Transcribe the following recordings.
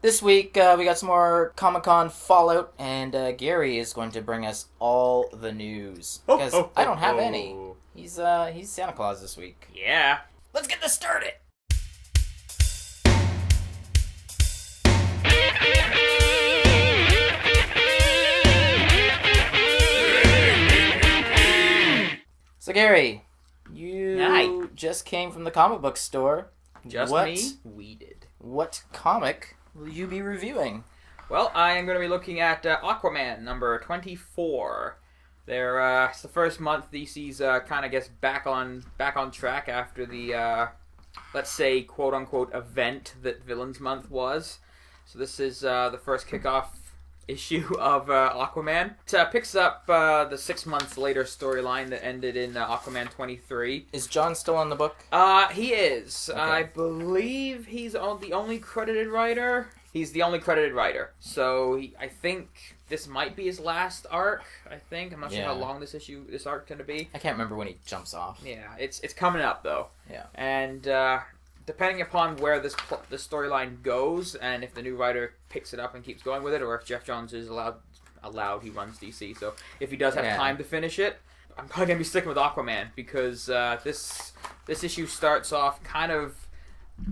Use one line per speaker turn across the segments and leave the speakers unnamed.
This week, we got some more Comic-Con fallout, and Garry is going to bring us all the news. Because I don't have any. He's Santa Claus this week.
Yeah.
Let's get this started! So, Garry, you just came from the comic book store.
Just me? We did.
What comic will you be reviewing?
Well, I am going to be looking at Aquaman, number 24. It's the first month DC's kind of gets back on track after the, let's say, quote-unquote event that Villains Month was. So this is the first kickoff issue of Aquaman. It picks up the 6 months later storyline that ended in Aquaman 23.
Is John still on the book?
He is. Okay. I believe he's the only credited writer. He's the only credited writer. So I think this might be his last arc. I'm not sure how long this arc's going to be.
I can't remember when he jumps off.
Yeah, it's coming up though.
Yeah.
And depending upon where this storyline goes, and if the new writer picks it up and keeps going with it, or if Geoff Johns is allowed, he runs DC. So if he does have time to finish it, I'm probably gonna be sticking with Aquaman because this issue starts off kind of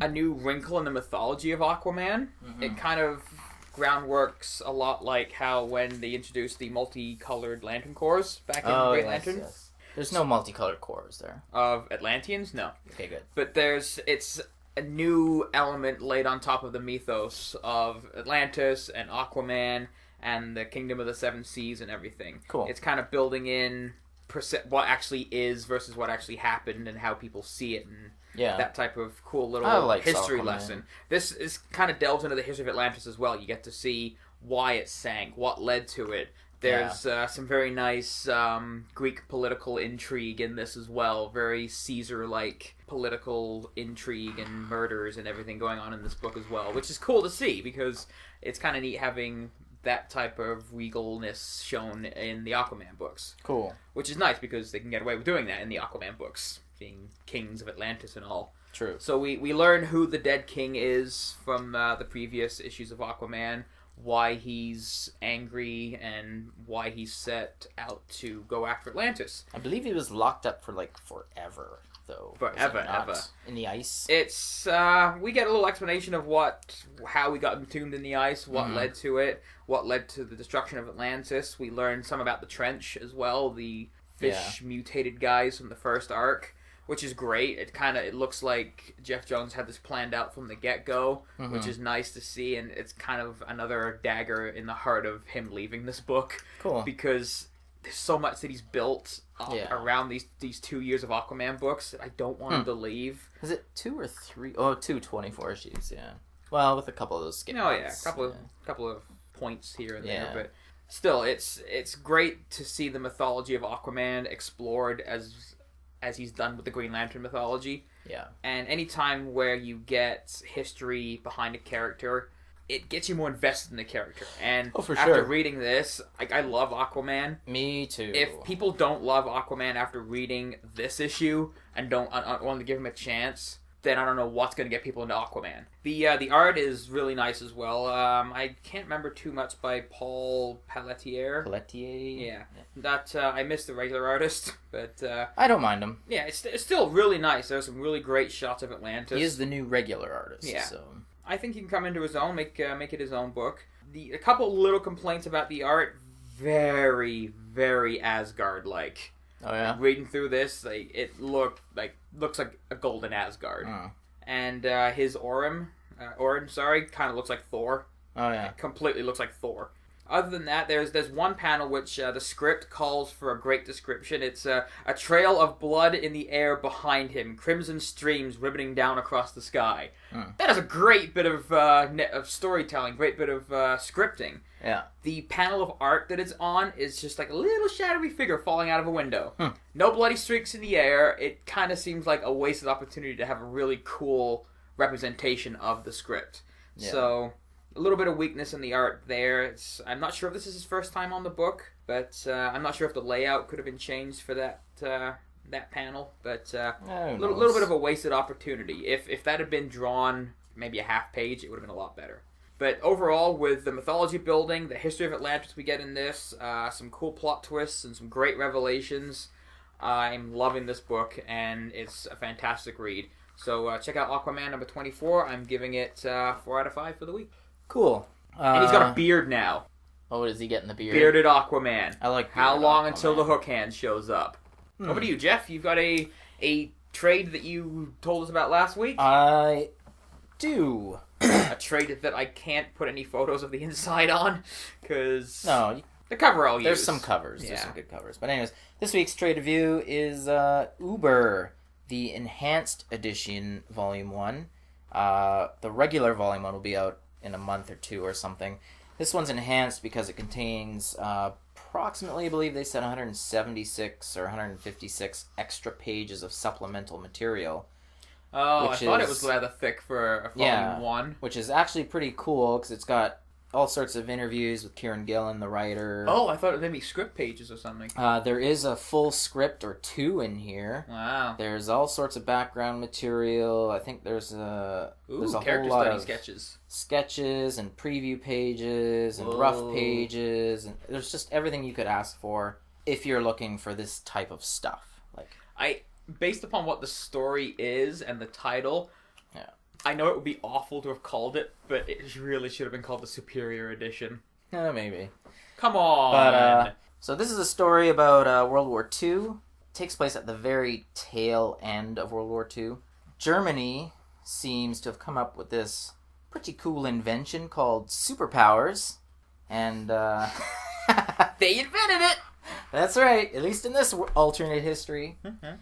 a new wrinkle in the mythology of Aquaman. Mm-hmm. It kind of groundworks a lot like how when they introduced the multicolored lantern corps back in Green Lantern.
Yes. There's no multicolored cores there.
Of Atlanteans? No.
Okay, good.
But it's a new element laid on top of the mythos of Atlantis and Aquaman and the Kingdom of the Seven Seas and everything.
Cool.
It's kind of building in what actually is versus what actually happened and how people see it and that type of cool little history lesson. This is kind of delves into the history of Atlantis as well. You get to see why it sank, what led to it. There's some very nice Greek political intrigue in this as well. Very Caesar-like political intrigue and murders and everything going on in this book as well, which is cool to see because it's kind of neat having that type of regalness shown in the Aquaman books.
Cool.
Which is nice because they can get away with doing that in the Aquaman books, being kings of Atlantis and all.
True.
So we learn who the dead king is from the previous issues of Aquaman, why he's angry, and why he's set out to go after Atlantis.
I believe he was locked up for forever, though.
Forever, ever.
In the ice?
It's, we get a little explanation of how he got entombed in the ice, what led to it, what led to the destruction of Atlantis. We learn some about the Trench as well, the fish mutated guys from the first arc, which is great. It looks like Geoff Johns had this planned out from the get-go, which is nice to see, and it's kind of another dagger in the heart of him leaving this book.
Cool.
Because there's so much that he's built up around these 2 years of Aquaman books that I don't want him to leave.
Is it 2 or 3? Oh, 24 issues, yeah. Well, with a couple of those skip
notes. Couple of points here and there, but still, it's great to see the mythology of Aquaman explored as he's done with the Green Lantern mythology.
Yeah. And
any time where you get history behind a character, it gets you more invested in the charter. And after reading this, I love Aquaman.
Me too.
If people don't love Aquaman after reading this issue and don't want to give him a chance, then I don't know what's going to get people into Aquaman. The art is really nice as well. I can't remember too much by Paul Pelletier. Yeah. That I missed the regular artist, but
I don't mind him.
Yeah, it's still really nice. There's some really great shots of Atlantis.
He is the new regular artist.
Yeah.
So
I think he can come into his own, make it his own book. A couple little complaints about the art, very, very Asgard-like.
Oh yeah.
Reading through this, it looks like a golden Asgard, and his Orin, kind of looks like Thor.
Oh yeah.
It completely looks like Thor. Other than that, there's one panel which the script calls for a great description. It's a trail of blood in the air behind him, crimson streams ribboning down across the sky. That is a great bit of storytelling, great bit of scripting.
Yeah.
The panel of art that it's on is just like a little shadowy figure falling out of a window. No bloody streaks in the air. It kind of seems like a wasted opportunity to have a really cool representation of the script. Yeah. So a little bit of weakness in the art there. I'm not sure if this is his first time on the book, but I'm not sure if the layout could have been changed for that panel. But a little bit of a wasted opportunity. If that had been drawn maybe a half page, it would have been a lot better. But overall, with the mythology building, the history of Atlantis we get in this, some cool plot twists and some great revelations, I'm loving this book, and it's a fantastic read. So check out Aquaman number 24. I'm giving it 4 out of 5 for the week.
Cool.
And he's got a beard now.
Oh, does he get in the beard?
Bearded Aquaman.
I like
How long
Aquaman.
until the hook hand shows up? Over to you, Geoff. You've got a trade that you told us about last week.
I do.
A trade that I can't put any photos of the inside on, because
no,
the cover I'll use.
There's some covers. Yeah. There's some good covers. But anyways, this week's trade review is Uber, the Enhanced Edition, Volume 1. The regular Volume 1 will be out in a month or two or something. This one's enhanced because it contains approximately, I believe they said, 176 or 156 extra pages of supplemental material.
Oh, I thought it was rather thick for a Volume 1.
Which is actually pretty cool because it's got all sorts of interviews with Kieran Gillen, the writer.
Oh, I thought it would be script pages or something.
There is a full script or 2 in here.
Wow.
There's all sorts of background material. I think there's a
whole lot of
sketches and preview pages and rough pages, and there's just everything you could ask for if you're looking for this type of stuff.
Based upon what the story is and the title, I know it would be awful to have called it, but it really should have been called the Superior Edition.
Maybe.
Come on!
But, so this is a story about World War II. It takes place at the very tail end of World War II. Germany seems to have come up with this pretty cool invention called superpowers. And,
they invented it!
That's right, at least in this alternate history. Mm-hmm.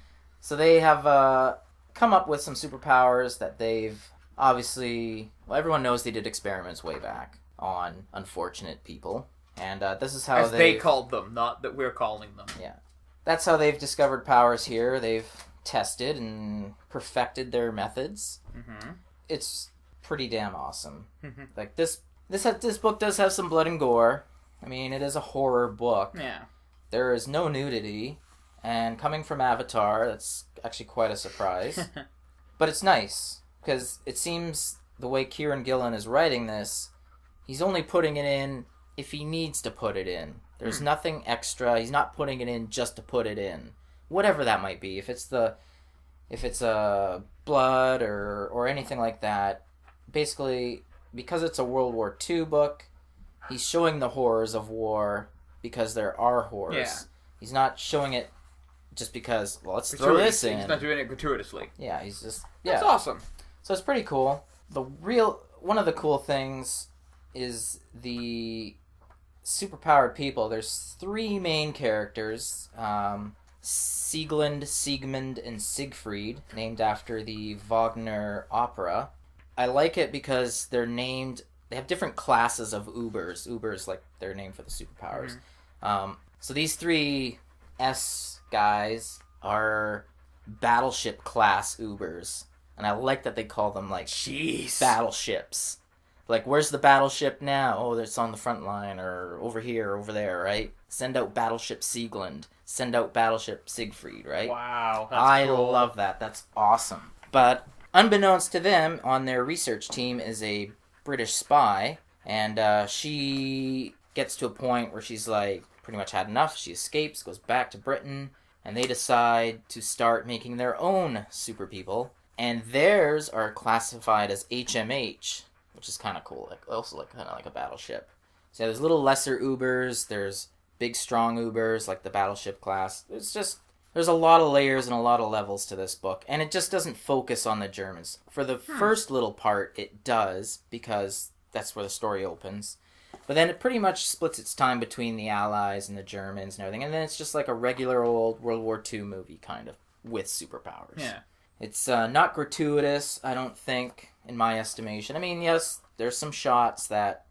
So they have come up with some superpowers that they've obviously... Well, everyone knows they did experiments way back on unfortunate people. And this is how
As they called them, not that we're calling them.
Yeah. That's how they've discovered powers here. They've tested and perfected their methods. Mm-hmm. It's pretty damn awesome. Mm-hmm. Like, this book does have some blood and gore. I mean, it is a horror book.
Yeah.
There is no nudity. And coming from Avatar, that's actually quite a surprise. But it's nice, because it seems the way Kieran Gillen is writing this, he's only putting it in if he needs to put it in. There's nothing extra. He's not putting it in just to put it in. Whatever that might be. If it's blood or anything like that. Basically, because it's a World War II book, he's showing the horrors of war because there are horrors.
Yeah.
He's not showing it just because, well, let's throw this in.
He's not doing it gratuitously.
Yeah, he's just... Yeah.
That's awesome.
So it's pretty cool. One of the cool things is the superpowered people. There's 3 main characters. Siegmund, and Siegfried, named after the Wagner opera. I like it because they're named... They have different classes of Ubers. Ubers, like, their name for the superpowers. Mm-hmm. So these 3 S guys are battleship class Ubers. And I like that they call them, like, battleships. Like, where's the battleship now? Oh, it's on the front line, or over here, or over there, right? Send out Battleship Siegmund. Send out Battleship Siegfried, right?
Wow, that's cool.
I love that. That's awesome. But unbeknownst to them, on their research team is a British spy, and she gets to a point where she's, like, pretty much had enough. She escapes, goes back to Britain, and they decide to start making their own super people. And theirs are classified as HMH, which is kind of cool. Like, also kind of like a battleship. So yeah, there's little lesser Ubers. There's big, strong Ubers, like the battleship class. There's a lot of layers and a lot of levels to this book. And it just doesn't focus on the Germans. For the first little part, it does, because that's where the story opens. But then it pretty much splits its time between the Allies and the Germans and everything. And then it's just like a regular old World War II movie, kind of, with superpowers.
Yeah.
It's not gratuitous, I don't think, in my estimation. I mean, yes, there's some shots that,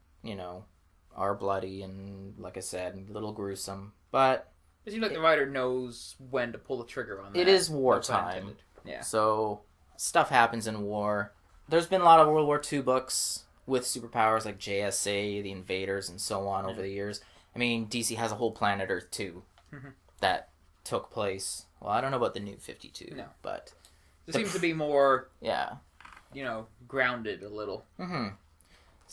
are bloody and, like I said, a little gruesome. But
it seems like the writer knows when to pull the trigger on that.
It is wartime.
Yeah.
So, stuff happens in war. There's been a lot of World War II books with superpowers like JSA, The Invaders, and so on over the years. I mean, DC has a whole Planet Earth 2 that took place. Well, I don't know about the New 52, but... It
seems to be more,
yeah,
grounded a little.
Mm-hmm.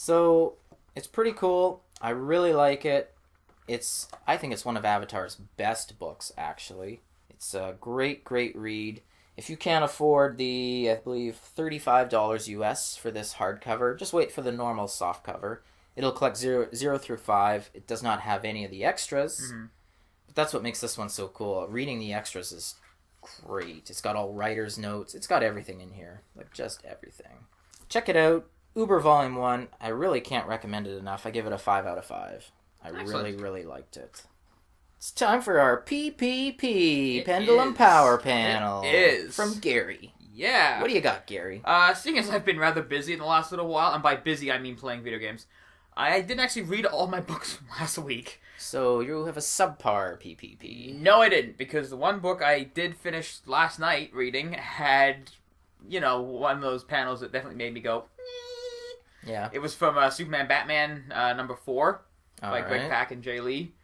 So, it's pretty cool. I really like it. I think it's one of Avatar's best books, actually. It's a great, great read. If you can't afford the, I believe, $35 US for this hardcover, just wait for the normal softcover. It'll collect 0 through 5. It does not have any of the extras. Mm-hmm. But that's what makes this one so cool. Reading the extras is great. It's got all writer's notes. It's got everything in here. Like, just everything. Check it out. Uber Volume 1. I really can't recommend it enough. I give it a 5 out of 5. I really, really liked it. It's time for our PPP, Pendulum Power Panel.
It is.
From Garry.
Yeah.
What do you got, Garry?
Seeing as I've been rather busy in the last little while, and by busy I mean playing video games, I didn't actually read all my books from last week.
So you have a subpar PPP.
No, I didn't, because the one book I did finish last night reading had, one of those panels that definitely made me go,
Yeah.
It was from Superman Batman number 4 by Greg Pak and Jay Lee.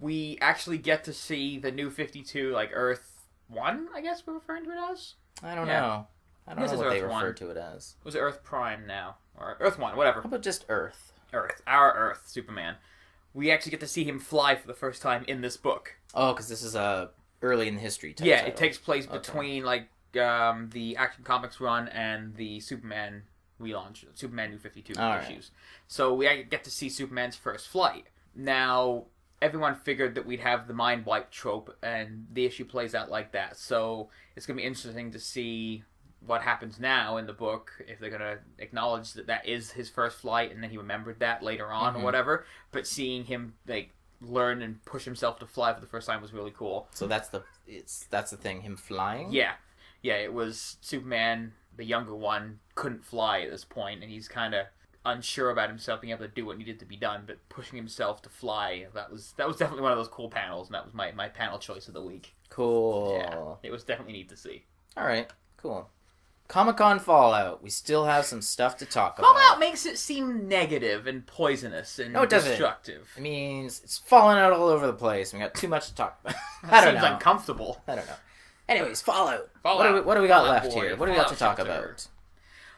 We actually get to see the new 52, like Earth 1, I guess we're referring to it as?
I don't know. I don't know what they refer to it as.
Was it Earth Prime now? Or Earth 1, whatever.
How about just Earth?
Earth. Our Earth, Superman. We actually get to see him fly for the first time in this book.
Oh, because this is early in the history type
Yeah,
title.
It takes place between, the Action Comics run and the Superman relaunch, Superman New 52 issues. Right. So we get to see Superman's first flight. Now, everyone figured that we'd have the mind wipe trope, and the issue plays out like that. So it's going to be interesting to see what happens now in the book, if they're going to acknowledge that is his first flight, and then he remembered that later on or whatever. But seeing him learn and push himself to fly for the first time was really cool.
So that's the thing, him flying?
Yeah. It was Superman, the younger one, couldn't fly at this point, and he's kind of unsure about himself being able to do what needed to be done, but pushing himself to fly, that was definitely one of those cool panels, and that was my panel choice of the week.
Cool.
Yeah, it was definitely neat to see.
Alright, cool. Comic-Con Fallout. We still have some stuff to talk about.
Fallout makes it seem negative and poisonous and destructive.
It means it's falling out all over the place. We got too much to talk about. I don't know.
Seems uncomfortable.
I don't know. Anyways, Fallout. What do we got left here? What do we got to talk about?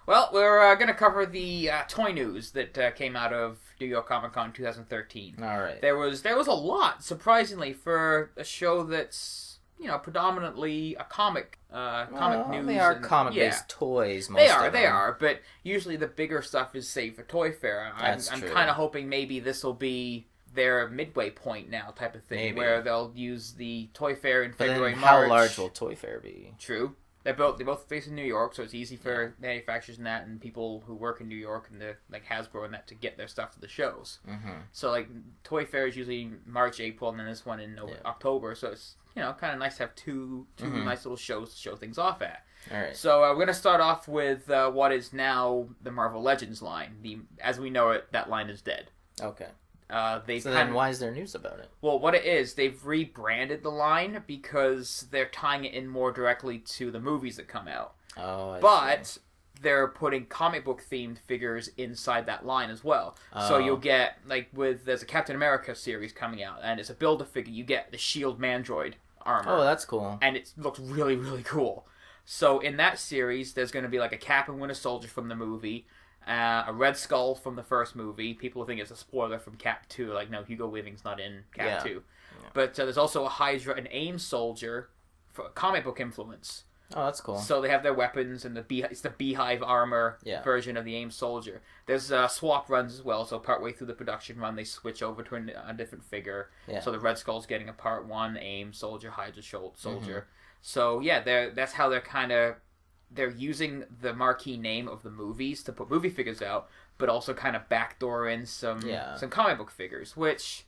Well, we're going to cover the toy news that came out of New York Comic Con 2013.
All right.
There was a lot, surprisingly, for a show that's predominantly a comic news.
They are comic-based toys.
They are, but usually the bigger stuff is saved for Toy Fair. I'm kind of hoping maybe this will be their midway point now type of thing, where they'll use the Toy Fair in February, March.
How large will Toy Fair be?
True. They both based in New York, so it's easy for manufacturers and that, and people who work in New York and like Hasbro and that, to get their stuff to the shows. Mm-hmm. So Toy Fair is usually March, April, and then this one in October. So it's kind of nice to have two nice little shows to show things off at.
All right.
So we're going to start off with what is now the Marvel Legends line. As we know it, that line is dead.
Okay.
Then
why is there news about it?
Well, what it is, they've rebranded the line because they're tying it in more directly to the movies that come out.
Oh,
I see. They're putting comic book themed figures inside that line as well. Oh. So you'll get, there's a Captain America series coming out, and it's a Build-A-Figure. You get the S.H.I.E.L.D. Mandroid armor.
Oh, that's cool.
And it looks really, really cool. So in that series, there's going to be a Cap and Winter Soldier from the movie, a Red Skull from the first movie. People think it's a spoiler from Cap 2. No, Hugo Weaving's not in Cap 2. Yeah. But there's also a Hydra and AIM soldier for comic book influence.
Oh, that's cool.
So they have their weapons, and it's the Beehive armor version of the AIM soldier. There's swap runs as well, so partway through the production run, they switch over to a different figure. Yeah. So the Red Skull's getting a part 1 AIM soldier, Hydra soldier. Mm-hmm. So yeah, that's how they're using the marquee name of the movies to put movie figures out, but also kind of backdoor in some comic book figures, which,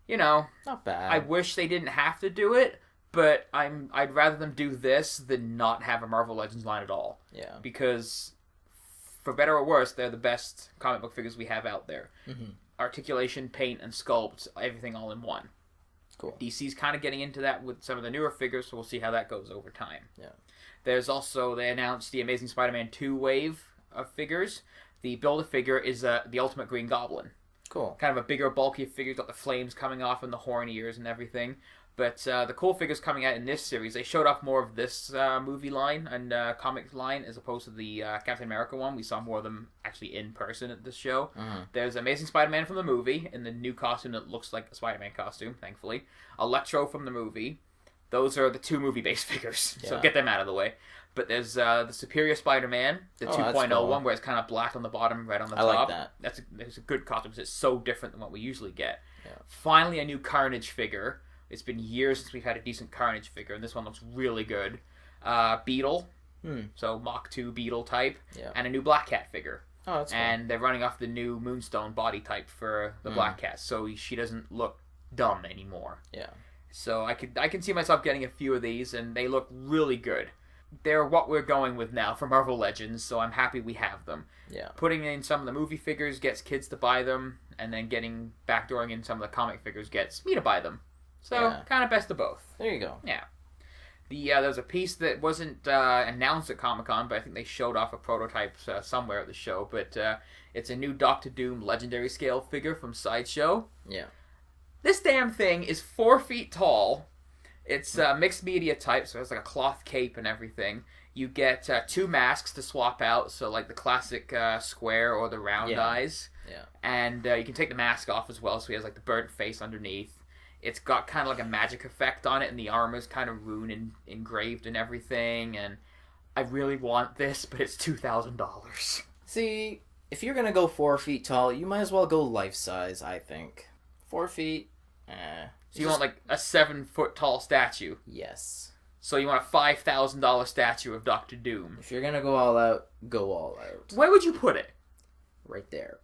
not bad.
I wish they didn't have to do it, but I'd rather them do this than not have a Marvel Legends line at all.
Yeah.
Because, for better or worse, they're the best comic book figures we have out there.
Mm-hmm.
Articulation, paint, and sculpt, everything all in one.
Cool.
DC's kind of getting into that with some of the newer figures, so we'll see how that goes over time.
Yeah.
There's also, they announced the Amazing Spider-Man 2 wave of figures. The Build-A-Figure is the Ultimate Green Goblin.
Cool.
Kind of a bigger, bulkier figure, got the flames coming off and the horn ears and everything. But the cool figures coming out in this series, they showed off more of this movie line and comics line as opposed to the Captain America one. We saw more of them actually in person at this show. Mm-hmm. There's Amazing Spider-Man from the movie in the new costume that looks like a Spider-Man costume, thankfully. Electro from the movie. Those are the 2 movie-based figures, so get them out of the way. But there's the Superior Spider-Man, the 2.0 cool. one, where it's kind of black on the bottom, red on the top. I like that. That's a good costume because it's so different than what we usually get. Yeah. Finally, a new Carnage figure. It's been years since we've had a decent Carnage figure, and this one looks really good. Beetle, so Mach 2 Beetle type, and a new Black Cat figure. Oh, that's cool. And they're running off the new Moonstone body type for the Black Cat, so she doesn't look dumb anymore. Yeah. So I can see myself getting a few of these, and they look really good. They're what we're going with now for Marvel Legends, so I'm happy we have them. Yeah. Putting in some of the movie figures gets kids to buy them, and then backdooring in some of the comic figures gets me to buy them. So, kind of best of both.
There you go.
Yeah. There was a piece that wasn't announced at Comic-Con, but I think they showed off a prototype somewhere at the show. But it's a new Doctor Doom Legendary Scale figure from Sideshow. Yeah. This damn thing is 4 feet tall. It's mixed media type, so it has like a cloth cape and everything. You get 2 masks to swap out, so like the classic square or the round eyes. Yeah. And you can take the mask off as well, so he has like the burnt face underneath. It's got kind of like a magic effect on it, and the armor's kind of rune and engraved and everything, and I really want this, but it's $2,000.
See, if you're going to go 4 feet tall, you might as well go life-size, I think. 4 feet,
So you want like a 7-foot tall statue?
Yes.
So you want a $5,000 statue of Doctor Doom?
If you're going to go all out, go all out.
Where would you put it?
Right there.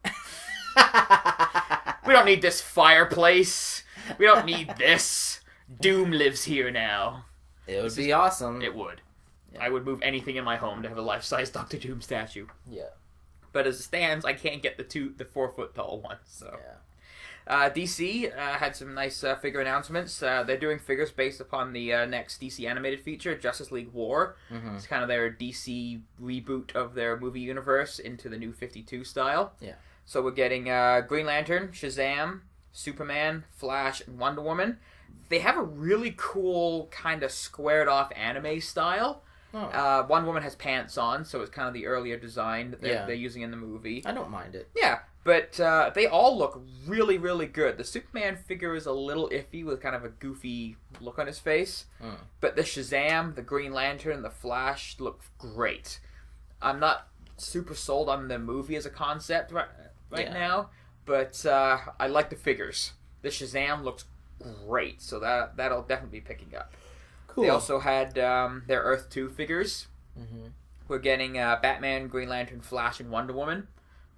We don't need this fireplace. We don't need this. Doom lives here now.
It would be awesome.
It would. Yeah. I would move anything in my home to have a life-size Doctor Doom statue. Yeah. But as it stands, I can't get the 4-foot tall one. So. Yeah. DC had some nice figure announcements. They're doing figures based upon the next DC animated feature, Justice League War. Mm-hmm. It's kind of their DC reboot of their movie universe into the new 52 style. Yeah. So we're getting Green Lantern, Shazam, Superman, Flash, and Wonder Woman. They have a really cool kind of squared off anime style. Oh. Wonder Woman has pants on, so it's kind of the earlier design that they're using in the movie.
I don't mind it.
Yeah, but they all look really, really good. The Superman figure is a little iffy with kind of a goofy look on his face. Mm. But the Shazam, the Green Lantern, the Flash look great. I'm not super sold on the movie as a concept right now, but I like the figures. The Shazam looks great, so that'll definitely be picking up. Cool. They also had their Earth 2 figures. Mm-hmm. We're getting Batman, Green Lantern, Flash, and Wonder Woman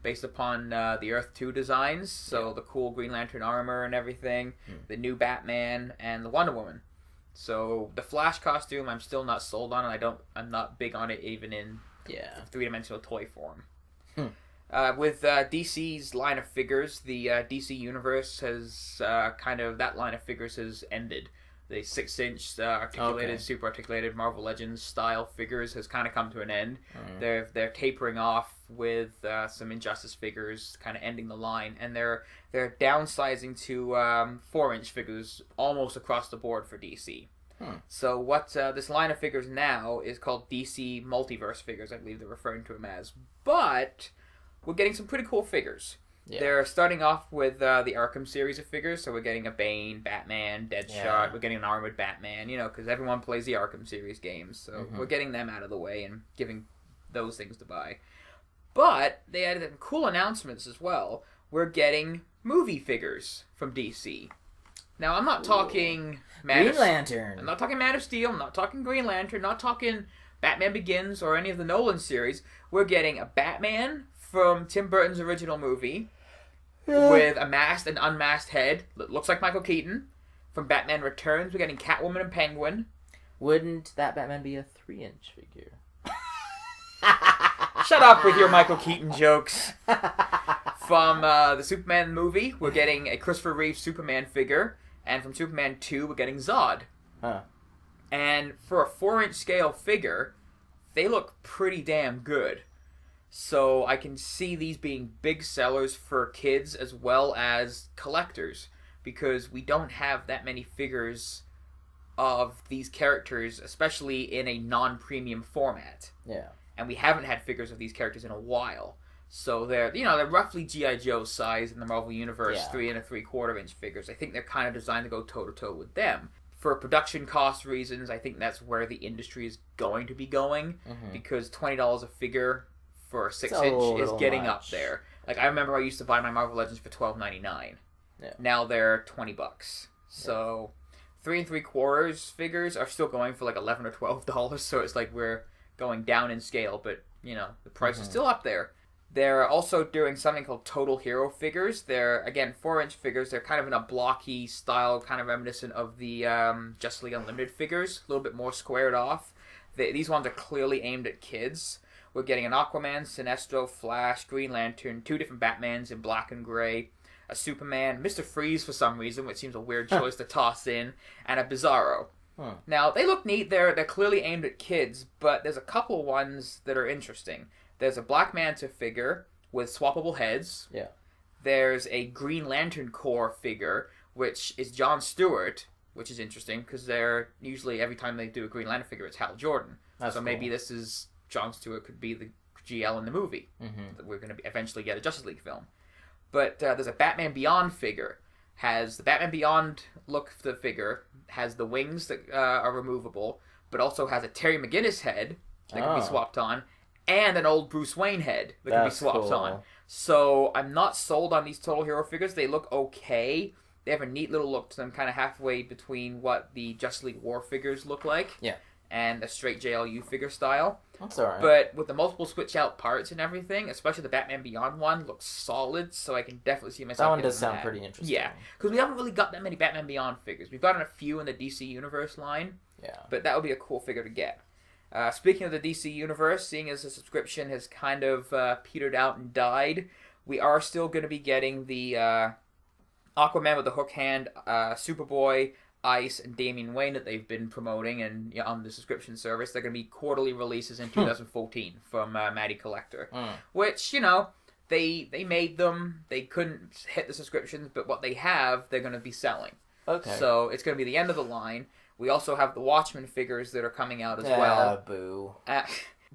based upon the Earth 2 designs. So the cool Green Lantern armor and everything, the new Batman, and the Wonder Woman. So the Flash costume, I'm still not sold on, and I'm not big on it even in three-dimensional toy form. With DC's line of figures, the DC Universe has that line of figures has ended. The 6-inch super articulated Marvel Legends style figures has kind of come to an end. Mm. They're tapering off with some Injustice figures, kind of ending the line, and they're downsizing to 4-inch figures almost across the board for DC. So what this line of figures now is called DC Multiverse figures, I believe they're referring to them as. But we're getting some pretty cool figures. Yeah. They're starting off with the Arkham series of figures, so we're getting a Bane, Batman, Deadshot, we're getting an armored Batman, because everyone plays the Arkham series games, so we're getting them out of the way and giving those things to buy. But they had cool announcements as well. We're getting movie figures from DC. Now, I'm not talking
Green Lantern.
I'm not talking Man of Steel, I'm not talking Green Lantern, not talking Batman Begins or any of the Nolan series. We're getting a Batman from Tim Burton's original movie with a masked and unmasked head. Looks like Michael Keaton. From Batman Returns, we're getting Catwoman and Penguin.
Wouldn't that Batman be a 3-inch figure?
Shut up with your Michael Keaton jokes. From the Superman movie, we're getting a Christopher Reeve Superman figure. And from Superman 2, we're getting Zod. Huh. And for a 4-inch scale figure, they look pretty damn good. So I can see these being big sellers for kids as well as collectors, because we don't have that many figures of these characters, especially in a non-premium format.
Yeah.
And we haven't had figures of these characters in a while. So they're roughly G.I. Joe size in the Marvel Universe, 3 3/4 inch figures. I think they're kind of designed to go toe-to-toe with them. For production cost reasons, I think that's where the industry is going to be going, because $20 a figure for a 6-inch is getting up there. Like, I remember I used to buy my Marvel Legends for $12.99.
Yeah.
Now they're $20. So 3 3/4 figures are still going for like $11 or $12. So it's like we're going down in scale, but the price is still up there. They're also doing something called Total Hero figures. They're, again, 4-inch figures. They're kind of in a blocky style, kind of reminiscent of the Justice League Unlimited figures, a little bit more squared off. These ones are clearly aimed at kids. We're getting an Aquaman, Sinestro, Flash, Green Lantern, 2 different Batmans in black and gray, a Superman, Mr. Freeze for some reason, which seems a weird choice to toss in, and a Bizarro. Now, they look neat. They're clearly aimed at kids, but there's a couple ones that are interesting. There's a Black Manta figure with swappable heads.
Yeah.
There's a Green Lantern Corps figure, which is Jon Stewart, which is interesting because they're usually every time they do a Green Lantern figure, it's Hal Jordan. So cool. Maybe this is Jon Stewart could be the GL in the movie. We're going to eventually get a Justice League film. But there's a Batman Beyond figure. Has the Batman Beyond look of the figure, has the wings that are removable, but also has a Terry McGinnis head that can be swapped on, and an old Bruce Wayne head that can be swapped on. So I'm not sold on these Total Hero figures. They look okay. They have a neat little look to them, kind of halfway between what the Justice League War figures look like and a straight JLU figure style.
That's alright.
But with the multiple switch-out parts and everything, especially the Batman Beyond one, looks solid, so I can definitely see myself
that one does sound pretty interesting.
Yeah, because we haven't really got that many Batman Beyond figures. We've gotten a few in the DC Universe line, but that would be a cool figure to get. Speaking of the DC Universe, seeing as the subscription has kind of petered out and died, we are still going to be getting the Aquaman with the hook hand, Superboy, Ice, and Damian Wayne that they've been promoting and on the subscription service. They're going to be quarterly releases in 2014 from Matty Collector, which, they made them. They couldn't hit the subscriptions, but what they have, they're going to be selling. Okay. So it's going to be the end of the line. We also have the Watchmen figures that are coming out as well.
Boo.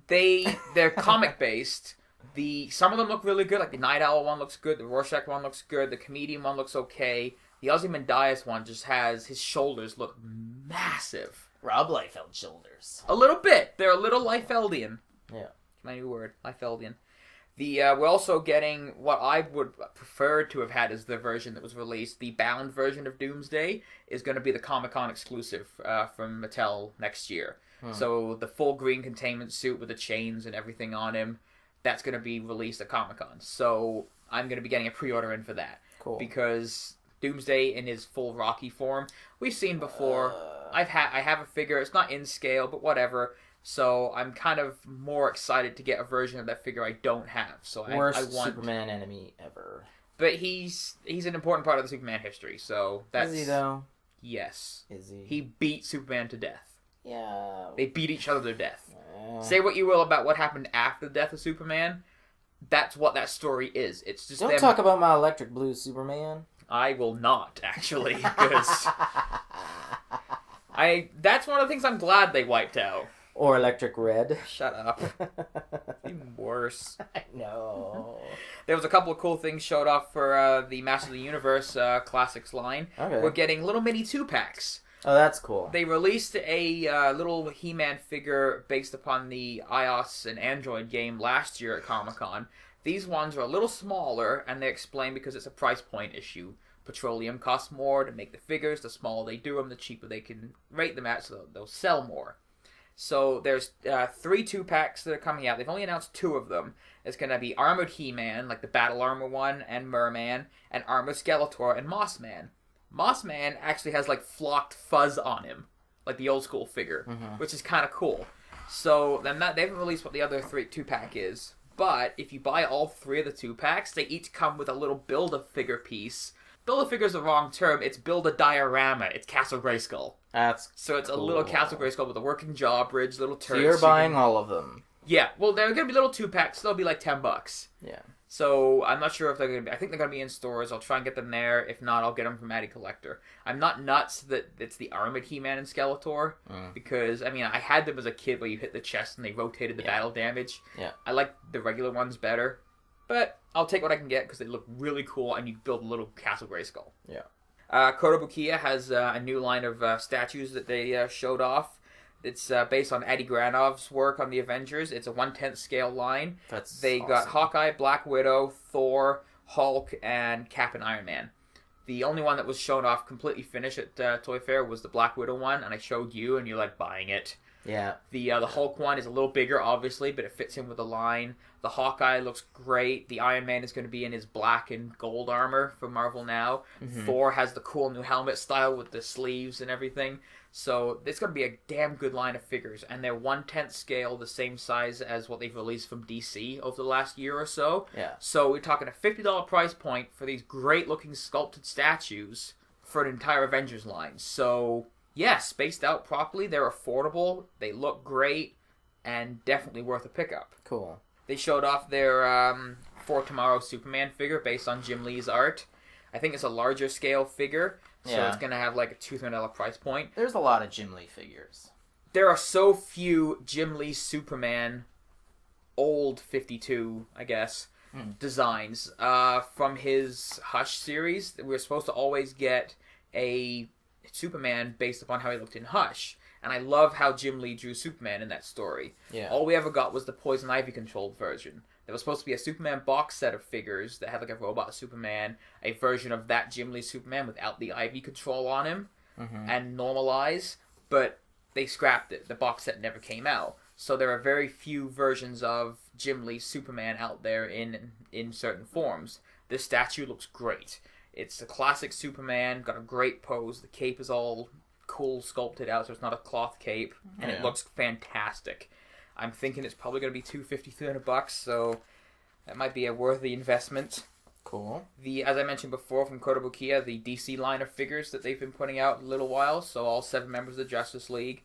They're comic based. Some of them look really good. Like the Night Owl one looks good. The Rorschach one looks good. The Comedian one looks okay. The Ozymandias one just has his shoulders look massive.
Rob Liefeld shoulders.
A little bit. They're a little Liefeldian.
Yeah.
My new word, Liefeldian. We're also getting what I would prefer to have had as the version that was released. The bound version of Doomsday is going to be the Comic-Con exclusive from Mattel next year. So the full green containment suit with the chains and everything on him, that's going to be released at Comic-Con. So I'm going to be getting a pre-order in for that.
Cool.
Because Doomsday in his full Rocky form, we've seen before. I have a figure. It's not in scale, but whatever. So I'm kind of more excited to get a version of that figure I don't have. So
Worst
I want
Superman enemy ever.
But he's an important part of the Superman history. So that's
Is he though?
Yes.
Is he?
He beat Superman to death.
Yeah.
They beat each other to death. Say what you will about what happened after the death of Superman. That's what that story is. It's just
don't talk about my electric blue Superman.
I will not actually, because that's one of the things I'm glad they wiped out.
Or electric red.
Shut up. Even worse.
I know.
There was a couple of cool things showed off for the Master of the Universe Classics line.
Okay.
We're getting little mini 2-packs.
Oh, that's cool.
They released a little He-Man figure based upon the iOS and Android game last year at Comic-Con. These ones are a little smaller, and they explain because it's a price point issue. Petroleum costs more to make the figures. The smaller they do them, the cheaper they can rate them at, so they'll sell more. So there's 3 2-packs that are coming out. They've only announced 2 of them. It's going to be Armored He-Man, like the Battle Armor one, and Merman, and Armored Skeletor, and Mossman. Mossman actually has, like, flocked fuzz on him, like the old school figure, which is kind of cool. So then they haven't released what the other 2-pack is, but if you buy all 3 of the 2-packs, they each come with a little Build-A-Figure piece. Build-A-Figure is the wrong term. It's Build-A-Diorama. It's Castle Grayskull. So it's cool. A little Castle Grayskull with a working drawbridge, little turrets.
So you're buying all of them.
Yeah. Well, they're going to be little 2-packs. So they'll be like $10.
Yeah.
So I'm not sure if they're going to be... I think they're going to be in stores. I'll try and get them there. If not, I'll get them from Addy Collector. I'm not nuts that it's the Armored He-Man and Skeletor. Because, I mean, I had them as a kid where you hit the chest and they rotated the battle damage.
Yeah.
I like the regular ones better. But I'll take what I can get because they look really cool and you build a little Castle Grayskull.
Yeah.
Kotobukiya has a new line of statues that they showed off. It's based on Eddie Granov's work on the Avengers. It's a 1/10 scale line. They got Hawkeye, Black Widow, Thor, Hulk, and Cap and Iron Man. The only one that was shown off completely finished at Toy Fair was the Black Widow one, and I showed you, and you're like buying it.
Yeah.
The Hulk one is a little bigger, obviously, but it fits in with the line. The Hawkeye looks great. The Iron Man is going to be in his black and gold armor for Marvel now. Thor has the cool new helmet style with the sleeves and everything. So it's going to be a damn good line of figures. And they're 1/10 scale, the same size as what they've released from DC over the last year or so.
Yeah.
So we're talking a $50 price point for these great-looking sculpted statues for an entire Avengers line. So, yeah, spaced out properly. They're affordable. They look great. And definitely worth a pickup.
Cool.
They showed off their For Tomorrow Superman figure based on Jim Lee's art. I think it's a larger scale figure. So it's going to have like a $200 price point.
There's a lot of Jim Lee figures.
There are so few Jim Lee Superman, old 52, I guess, designs. From his Hush series, we were supposed to always get a Superman based upon how he looked in Hush. And I love how Jim Lee drew Superman in that story.
Yeah.
All we ever got was the Poison Ivy controlled version. There was supposed to be a Superman box set of figures that had like a robot Superman, a version of that Jim Lee Superman without the Ivy control on him, and normalize, but they scrapped it. The box set never came out. So there are very few versions of Jim Lee Superman out there in certain forms. This statue looks great. It's a classic Superman, got a great pose. The cape is all cool sculpted out, so it's not a cloth cape, and it looks fantastic. I'm thinking it's probably going to be $250, $300, so that might be a worthy investment.
Cool.
As I mentioned before, from Kotobukiya, the DC line of figures that they've been putting out a little while, so all 7 members of the Justice League.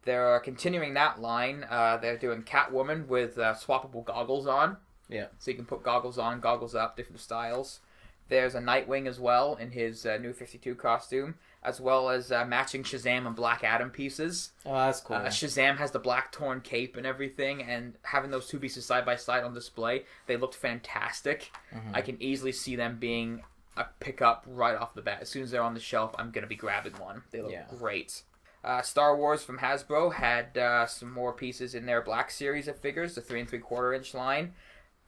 They're continuing that line. They're doing Catwoman with swappable goggles on.
Yeah.
So you can put goggles on, goggles up, different styles. There's a Nightwing as well in his New 52 costume, as well as matching Shazam and Black Adam pieces.
Oh, that's cool.
Shazam has the black torn cape and everything, and having those two pieces side by side on display, they looked fantastic. I can easily see them being a pickup right off the bat. As soon as they're on the shelf, I'm going to be grabbing one. They look great. Star Wars from Hasbro had some more pieces in their Black Series of figures, the 3 3/4 inch line.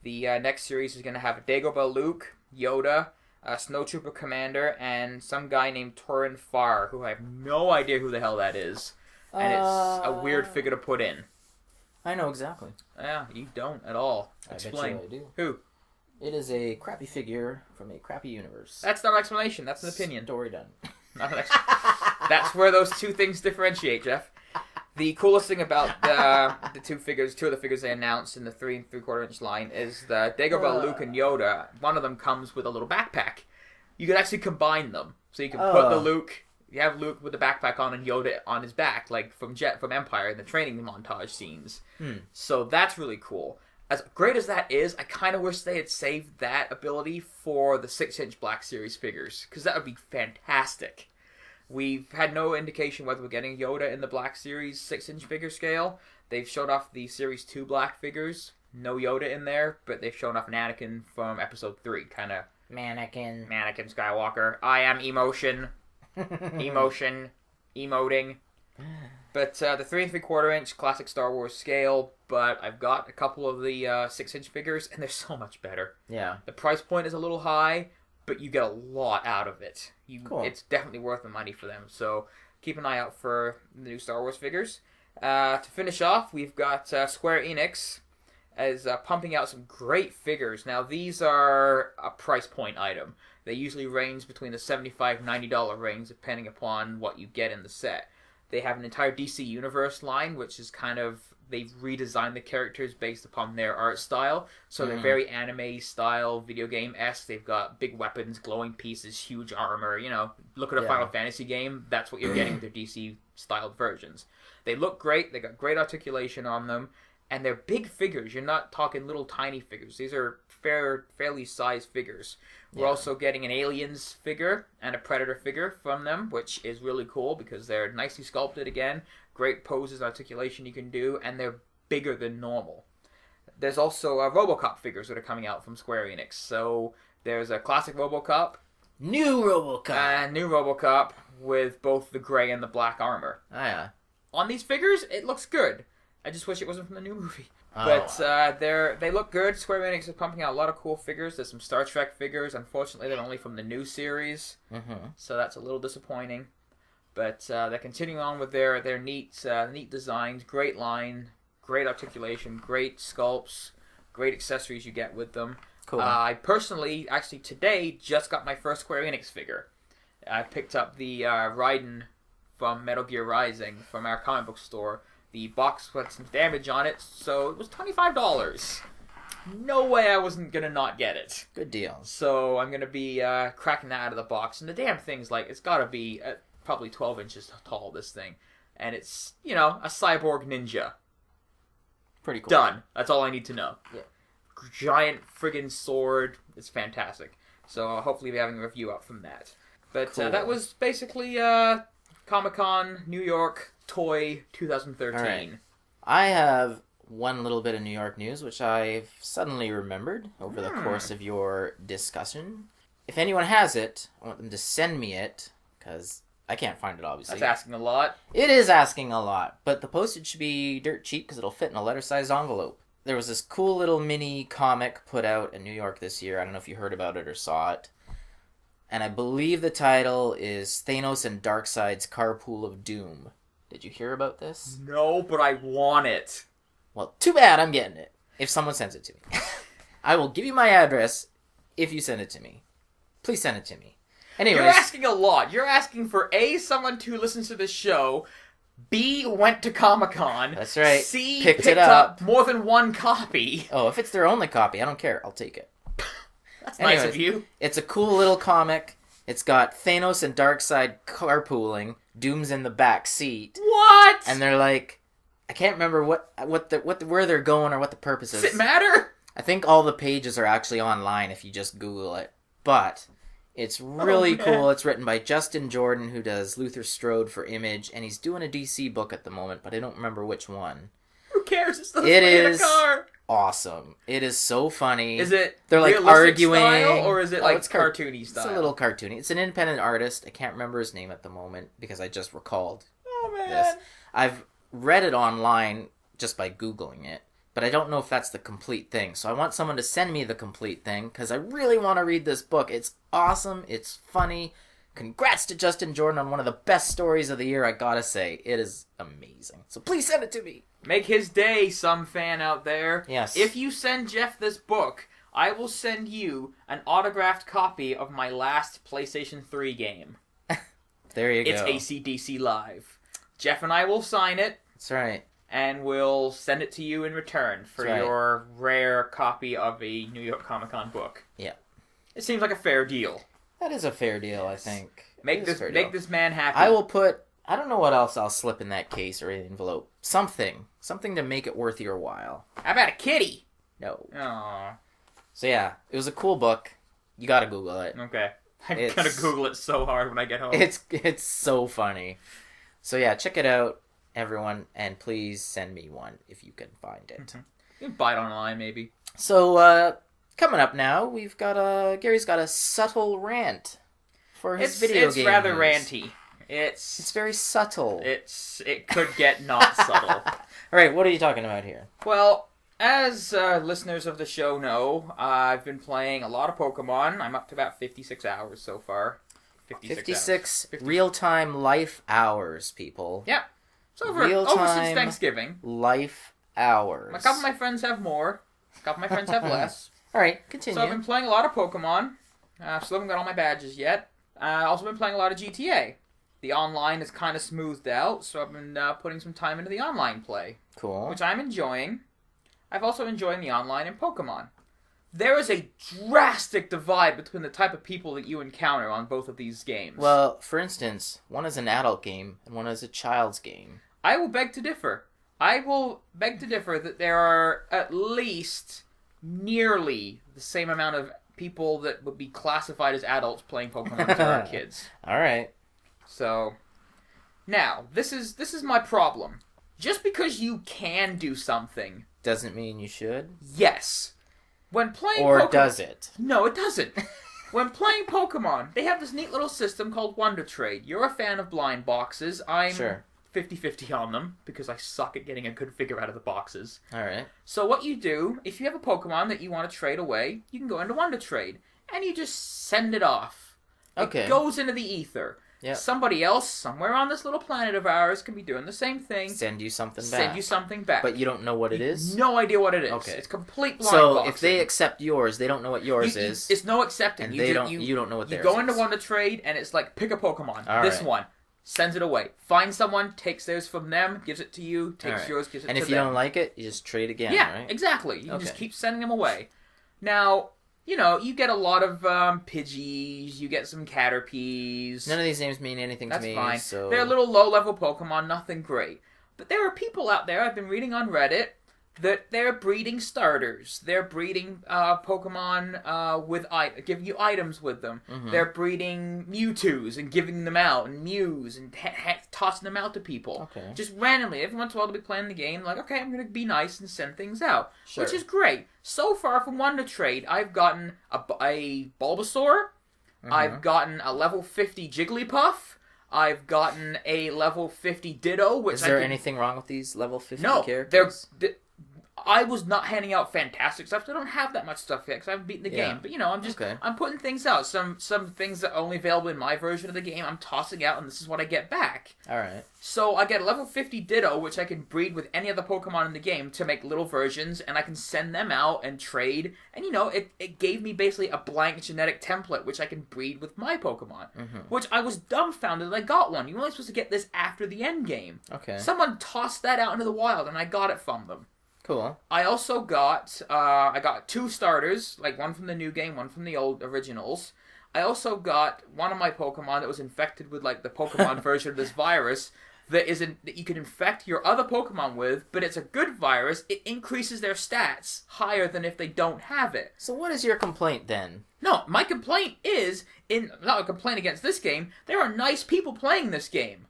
The next series is going to have a Dagobah Luke, Yoda, Snowtrooper Commander, and some guy named Turin Farr, who I have no idea who the hell that is. And it's a weird figure to put in.
I know exactly.
Yeah, you don't at all.
Explain. I bet you I do.
Who?
It is a crappy figure from a crappy universe.
That's not an explanation. That's an opinion.
Story done.
Not an That's where those two things differentiate, Geoff. The coolest thing about the two of the figures they announced in the 3 3/4 inch line is the Dagobah Luke and Yoda. One of them comes with a little backpack. You can actually combine them. So you can put the Luke, you have Luke with the backpack on and Yoda on his back, like from Empire in the training montage scenes. So that's really cool. As great as that is, I kind of wish they had saved that ability for the 6-inch Black Series figures, because that would be fantastic. We've had no indication whether we're getting Yoda in the Black Series 6-inch figure scale. They've showed off the Series 2 Black figures. No Yoda in there, but they've shown off an Anakin from Episode 3. Kind of... Mannequin Skywalker. I am emotion. Emoting. But the 3 3/4 inch classic Star Wars scale, but I've got a couple of the 6-inch figures, and they're so much better.
Yeah.
The price point is a little high, but you get a lot out of it.
Cool.
It's definitely worth the money for them. So keep an eye out for the new Star Wars figures. To finish off, we've got Square Enix as pumping out some great figures. Now, these are a price point item. They usually range between the $75 and $90 range, depending upon what you get in the set. They have an entire DC Universe line, which is kind of... They've redesigned the characters based upon their art style. So they're very anime-style, video game-esque. They've got big weapons, glowing pieces, huge armor. You know, look at a Final Fantasy game. That's what you're getting with their DC-styled versions. They look great. They got great articulation on them. And they're big figures. You're not talking little tiny figures. These are fairly sized figures. We're also getting an Aliens figure and a Predator figure from them, which is really cool because they're nicely sculpted again. Great poses, articulation you can do, and they're bigger than normal. There's also RoboCop figures that are coming out from Square Enix. So there's a classic RoboCop.
New RoboCop
with both the gray and the black armor.
Oh, yeah.
On these figures, it looks good. I just wish it wasn't from the new movie. But they look good. Square Enix is pumping out a lot of cool figures. There's some Star Trek figures. Unfortunately, they're only from the new series. So that's a little disappointing. But they're continuing on with their neat designs. Great line. Great articulation. Great sculpts. Great accessories you get with them.
Cool.
I personally, actually today, just got my first Square Enix figure. I picked up the Raiden from Metal Gear Rising from our comic book store. The box had some damage on it, so it was $25. No way I wasn't going to not get it.
Good deal.
So I'm going to be cracking that out of the box. And the damn thing's it's got to be probably 12 inches tall, this thing. And it's, a cyborg ninja.
Pretty cool.
Done. That's all I need to know.
Yeah.
Giant friggin' sword. It's fantastic. So hopefully we'll be having a review up from that. But
cool.
That was basically Comic-Con New York Toy 2013.
Right. I have one little bit of New York news, which I've suddenly remembered over the course of your discussion. If anyone has it, I want them to send me it, because I can't find it, obviously.
That's asking a lot.
It is asking a lot, but the postage should be dirt cheap because it'll fit in a letter-sized envelope. There was this cool little mini comic put out in New York this year. I don't know if you heard about it or saw it. And I believe the title is Thanos and Darkseid's Carpool of Doom. Did you hear about this?
No, but I want it.
Well, too bad I'm getting it. If someone sends it to me. I will give you my address if you send it to me. Please send it to me. Anyways.
You're asking a lot. You're asking for A, someone who listens to this show, B, went to Comic-Con.
That's right.
C, picked up more than one copy.
Oh, if it's their only copy, I don't care. I'll take it.
That's nice of you.
It's a cool little comic. It's got Thanos and Darkseid carpooling. Doom's in the back seat.
What?
And they're like, I can't remember where they're going or what the purpose is.
Does it matter?
I think all the pages are actually online if you just Google it. But it's really cool. It's written by Justin Jordan, who does Luther Strode for Image, and he's doing a DC book at the moment, but I don't remember which one.
Who cares? It's
it is awesome. It is so funny.
Is it
they're like arguing
style, or is it it's cartoony style?
It's a little cartoony. It's an independent artist. I can't remember his name at the moment because I just recalled this. I've read it online just by Googling it, but I don't know if that's the complete thing. So I want someone to send me the complete thing because I really want to read this book. It's awesome. It's funny. Congrats to Justin Jordan on one of the best stories of the year, I gotta say. It is amazing. So please send it to me.
Make his day, some fan out there.
Yes.
If you send Geoff this book, I will send you an autographed copy of my last PlayStation 3 game.
There you go.
It's AC/DC Live. Geoff and I will sign it.
That's right.
And we'll send it to you in return for your rare copy of a New York Comic Con book.
Yeah.
It seems like a fair deal.
That is a fair deal, I think.
Make this man happy.
I will put... I don't know what else I'll slip in that case or envelope. Something to make it worth your while.
How about a kitty?
No.
Aww.
So yeah, it was a cool book. You gotta Google it.
Okay. I'm gonna Google it so hard when I get home.
It's so funny. So yeah, check it out, everyone, and please send me one if you can find it.
Mm-hmm. You can buy it online, maybe.
So, coming up now, we've got Gary's got a subtle rant for his video game.
It's rather
news.
ranty. It's
very subtle.
It could get not subtle.
All right, what are you talking about here?
Well, as listeners of the show know, I've been playing a lot of Pokemon. I'm up to about 56 hours so far.
56 real-time life hours, people.
Yeah. It's over since Thanksgiving.
Life hours.
A couple of my friends have more. A couple of my friends have less.
All right, continue.
So I've been playing a lot of Pokemon. Still haven't got all my badges yet. Also been playing a lot of GTA. The online is kind of smoothed out, so I've been putting some time into the online play.
Cool.
Which I'm enjoying. I've also enjoyed the online in Pokemon. There is a drastic divide between the type of people that you encounter on both of these games.
Well, for instance, one is an adult game and one is a child's game.
I will beg to differ. I will beg to differ that there are at least nearly the same amount of people that would be classified as adults playing Pokemon as there are kids.
All right.
So, now, this is my problem. Just because you can do something...
doesn't mean you should?
Yes. When playing
Or
Pokemon...
does it?
No, it doesn't. When playing Pokemon, they have this neat little system called Wonder Trade. You're a fan of blind boxes. I'm 50-50 on them, because I suck at getting a good figure out of the boxes.
Alright.
So what you do, if you have a Pokemon that you want to trade away, you can go into Wonder Trade, and you just send it off.
Okay.
It goes into the ether. Yep. Somebody else, somewhere on this little planet of ours, can be doing the same thing.
Send you something
back.
But you don't know what it is?
No idea what it is.
Okay.
It's complete blind
boxing.
boxing.
If they accept yours, they don't know what yours is.
It's no accepting.
And you don't know what theirs is.
You go into Wonder Trade, and it's like, pick a Pokemon.
All
this
right.
one. Sends it away. Find someone, takes theirs from them, gives it to you, takes yours, gives it to them.
And if you don't like it, you just trade again,
right?
Yeah,
exactly. You can just keep sending them away. Now... you get a lot of Pidgeys, you get some Caterpies.
None of these names mean anything to me.
That's fine.
So...
they're little low-level Pokemon, nothing great. But there are people out there, I've been reading on Reddit, that they're breeding starters. They're breeding Pokemon with giving you items with them. Mm-hmm. They're breeding Mewtwo's and giving them out, and Mews, and tossing them out to people. Okay. Just randomly. Every once in a while they'll be playing the game, like, okay, I'm going to be nice and send things out. Sure. Which is great. So far from Wonder Trade, I've gotten a Bulbasaur. Mm-hmm. I've gotten a level 50 Jigglypuff. I've gotten a level 50 Ditto. Which
is there anything wrong with these level 50
characters? No, I was not handing out fantastic stuff. I don't have that much stuff yet because I haven't beaten the game. But, I'm just I'm putting things out. Some things that are only available in my version of the game, I'm tossing out, and this is what I get back.
All right.
So I get a level 50 Ditto, which I can breed with any other Pokemon in the game to make little versions, and I can send them out and trade. And, it gave me basically a blank genetic template, which I can breed with my Pokemon. Mm-hmm. Which I was dumbfounded that I got one. You're only supposed to get this after the end game. Okay. Someone tossed that out into the wild, and I got it from them.
Cool.
I also got, I got 2 starters, like one from the new game, one from the old originals. I also got one of my Pokemon that was infected with, like, the Pokemon version of this virus that you can infect your other Pokemon with, but it's a good virus. It increases their stats higher than if they don't have it.
So what is your complaint, then?
No, my complaint is, not a complaint against this game, there are nice people playing this game.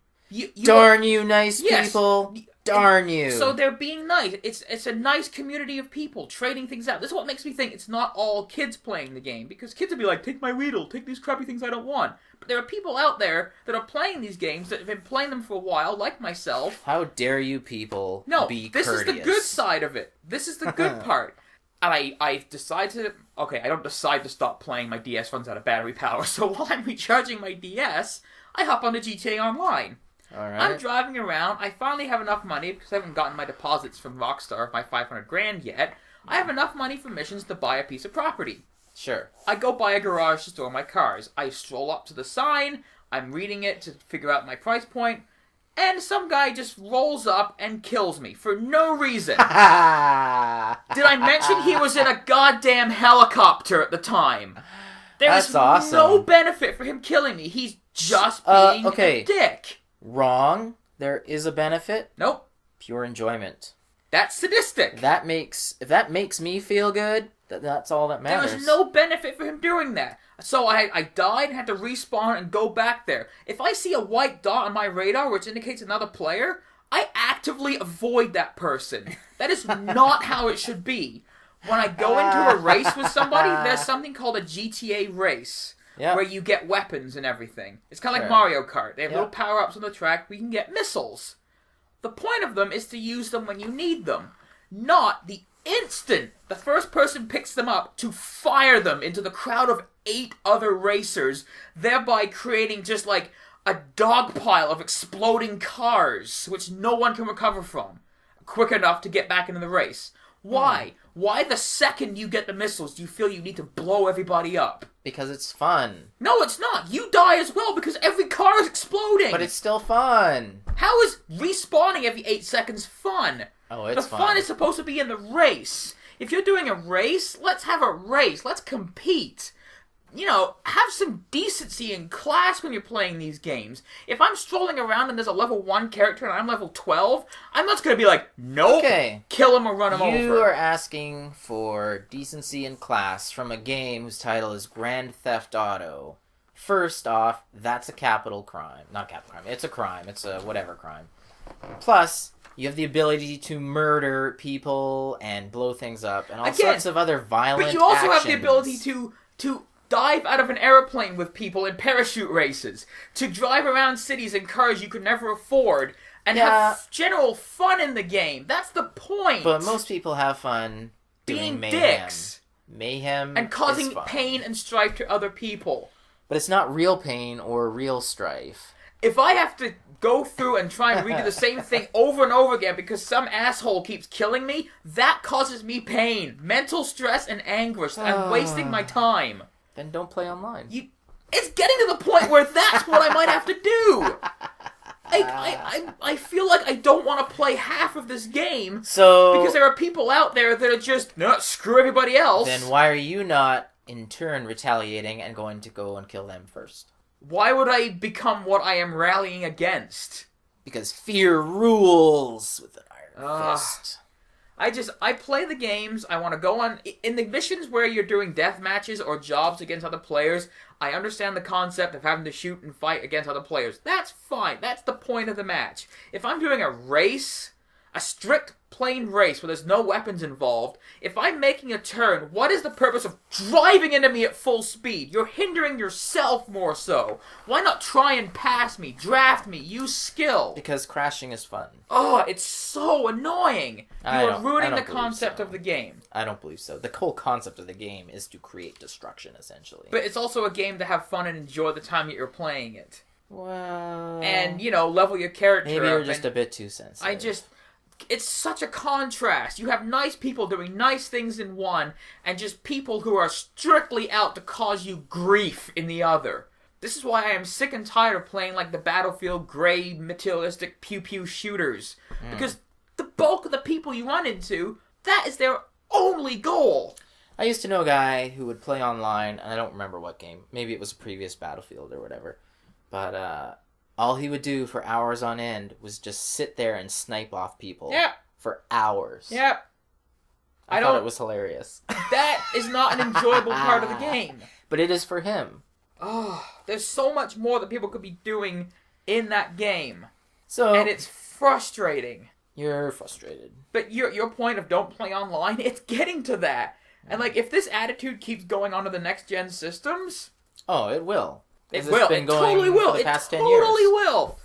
Darn you, nice people. Darn you.
So they're being nice. It's a nice community of people trading things out. This is what makes me think it's not all kids playing the game. Because kids would be like, take my Weedle, take these crappy things I don't want. But there are people out there that are playing these games that have been playing them for a while, like myself.
How dare you people be
this
courteous.
Is the good side of it. This is the good part. And I decide to... Okay, I don't decide to stop playing. My DS runs out of battery power. So while I'm recharging my DS, I hop onto GTA Online.
All right.
I'm driving around. I finally have enough money because I haven't gotten my deposits from Rockstar, my $500,000 yet. I have enough money for missions to buy a piece of property.
Sure.
I go buy a garage to store my cars. I stroll up to the sign. I'm reading it to figure out my price point. And some guy just rolls up and kills me for no reason. Did I mention he was in a goddamn helicopter at the time? There was no benefit for him killing me. He's just being a dick.
Wrong. There is a benefit.
Nope.
Pure enjoyment.
That's sadistic.
If that makes me feel good, that's all that matters.
There was no benefit for him doing that. So I died and had to respawn and go back there. If I see a white dot on my radar which indicates another player, I actively avoid that person. That is not how it should be. When I go into a race with somebody, there's something called a GTA race. Yep. Where you get weapons and everything. It's kind of like Mario Kart. They have little power-ups on the track where you can get missiles. The point of them is to use them when you need them. Not the instant the first person picks them up to fire them into the crowd of 8 other racers, thereby creating just like a dogpile of exploding cars, which no one can recover from quick enough to get back into the race. Why? Why the second you get the missiles do you feel you need to blow everybody up?
Because it's fun.
No, it's not. You die as well because every car is exploding.
But it's still fun.
How is respawning every 8 seconds fun?
Oh, it's
fun. The fun is supposed to be in the race. If you're doing a race, let's have a race. Let's compete. have some decency and class when you're playing these games. If I'm strolling around and there's a level 1 character and I'm level 12, I'm not going to be like, nope, kill him or run him over.
You are asking for decency and class from a game whose title is Grand Theft Auto. First off, that's a capital crime. Not capital crime. It's a crime. It's a whatever crime. Plus, you have the ability to murder people and blow things up and all sorts of other violent actions.
But you also have the ability to dive out of an airplane with people in parachute races, to drive around cities in cars you could never afford, and have general fun in the game. That's the point.
But most people have fun doing mayhem.
Dicks.
Mayhem
and causing pain and strife to other people.
But it's not real pain or real strife.
If I have to go through and try and redo the same thing over and over again because some asshole keeps killing me, that causes me pain, mental stress, and anguish. I'm wasting my time.
Then don't play online.
It's getting to the point where that's what I might have to do. I feel like I don't want to play half of this game because there are people out there that are just, no, screw everybody else.
Then why are you not, in turn, retaliating and going to go and kill them first?
Why would I become what I am rallying against?
Because fear rules with an iron fist.
I play the games, I want to go on, in the missions where you're doing death matches or jobs against other players, I understand the concept of having to shoot and fight against other players. That's fine, that's the point of the match. If I'm doing a race, a strict plain race where there's no weapons involved, if I'm making a turn, what is the purpose of driving into me at full speed? You're hindering yourself more so. Why not try and pass me, draft me, use skill?
Because crashing is fun.
Oh, it's so annoying. You're ruining the concept of the game.
I don't believe so. The whole concept of the game is to create destruction, essentially.
But it's also a game to have fun and enjoy the time that you're playing it.
Well...
And, level your character
maybe you're just a bit too sensitive.
It's such a contrast. You have nice people doing nice things in one, and just people who are strictly out to cause you grief in the other. This is why I am sick and tired of playing like the Battlefield gray materialistic pew-pew shooters. Because the bulk of the people you run into, that is their only goal.
I used to know a guy who would play online, and I don't remember what game. Maybe it was a previous Battlefield or whatever. But, all he would do for hours on end was just sit there and snipe off people.
Yep.
For hours.
Yep.
I thought it was hilarious.
That is not an enjoyable part of the game.
But it is for him.
Oh, there's so much more that people could be doing in that game.
And
it's frustrating.
You're frustrated.
But your point of don't play online, it's getting to that. And if this attitude keeps going on to the next gen systems...
Oh, it will.
It will. It totally will.
For the past 10
years.
It
totally will.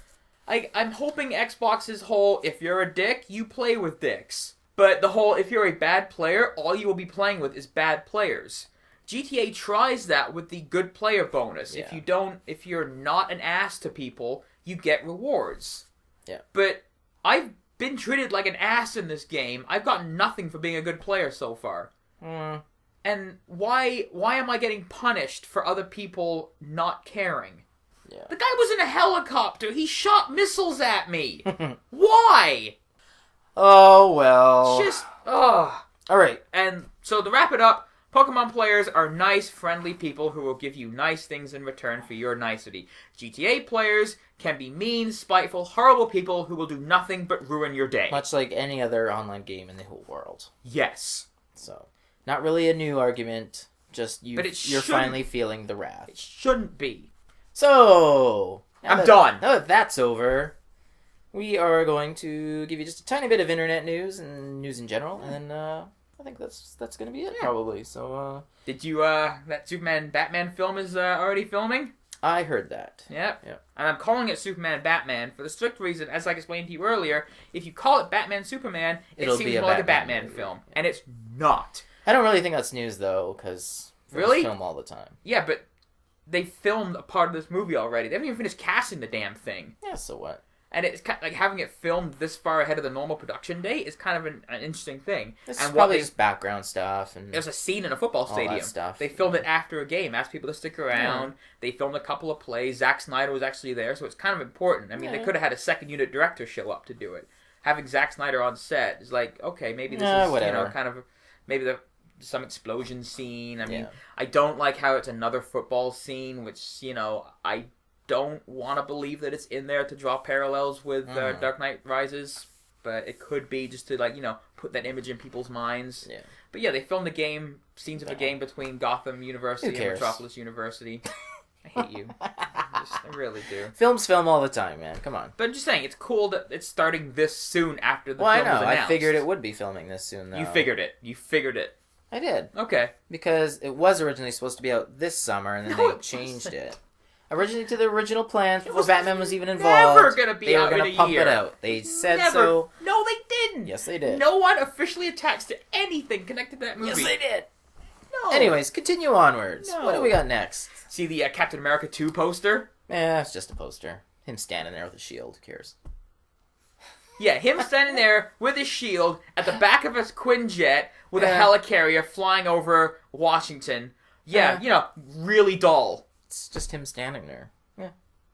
I'm hoping Xbox's whole, if you're a dick, you play with dicks. But the whole, if you're a bad player, all you will be playing with is bad players. GTA tries that with the good player bonus.
Yeah.
If you're not an ass to people, you get rewards.
Yeah.
But I've been treated like an ass in this game. I've gotten nothing for being a good player so far. And why am I getting punished for other people not caring?
Yeah.
The guy was in a helicopter. He shot missiles at me. Why?
Oh, well.
Alright, and so to wrap it up, Pokemon players are nice, friendly people who will give you nice things in return for your nicety. GTA players can be mean, spiteful, horrible people who will do nothing but ruin your day.
Much like any other online game in the whole world.
Yes.
So... not really a new argument, just you're finally feeling the wrath.
It shouldn't be.
So,
I'm done.
Now that that's over, we are going to give you just a tiny bit of internet news and news in general, and I think that's going to be it, probably. So,
did you, that Superman-Batman film is already filming?
I heard that.
Yep. And I'm calling it Superman-Batman for the strict reason, as I explained to you earlier, if you call it Batman-Superman, it seems more like a Batman film, and it's not.
I don't really think that's news, though, because films film all the time.
Yeah, but they filmed a part of this movie already. They haven't even finished casting the damn thing.
Yeah, so what?
And it's kind of, like having it filmed this far ahead of the normal production date is kind of an interesting thing.
It's probably just background stuff. And
there's a scene in a football stadium.
That stuff.
They filmed it after a game, asked people to stick around. Yeah. They filmed a couple of plays. Zack Snyder was actually there, so it's kind of important. I mean, they could have had a second unit director show up to do it. Having Zack Snyder on set is like, okay, maybe this is
whatever.
kind of maybe the some explosion scene. I mean, I don't like how it's another football scene, which, I don't want to believe that it's in there to draw parallels with Dark Knight Rises, but it could be just to, put that image in people's minds. Yeah. But yeah, they filmed scenes of a game between Gotham University and Metropolis University. I hate you. I really do.
Films film all the time, man. Come on.
But I'm just saying, it's cool that it's starting this soon after the film
was announced.
I
figured it would be filming this soon, though.
You figured it.
I did.
Okay.
Because it was originally supposed to be out this summer, and then they changed it. Originally to the original plans, before Batman was even involved.
Never gonna be out in a year. They were gonna pump it out.
They said so.
No, they didn't.
Yes, they did.
No one officially attached to anything connected to that movie.
Yes, they did. No. Anyways, continue onwards. No. What do we got next?
See the Captain America 2 poster?
It's just a poster. Him standing there with a shield. Who cares?
Yeah, him standing there with his shield at the back of his Quinjet with a helicarrier flying over Washington. Yeah, really dull.
It's just him standing there. Yeah.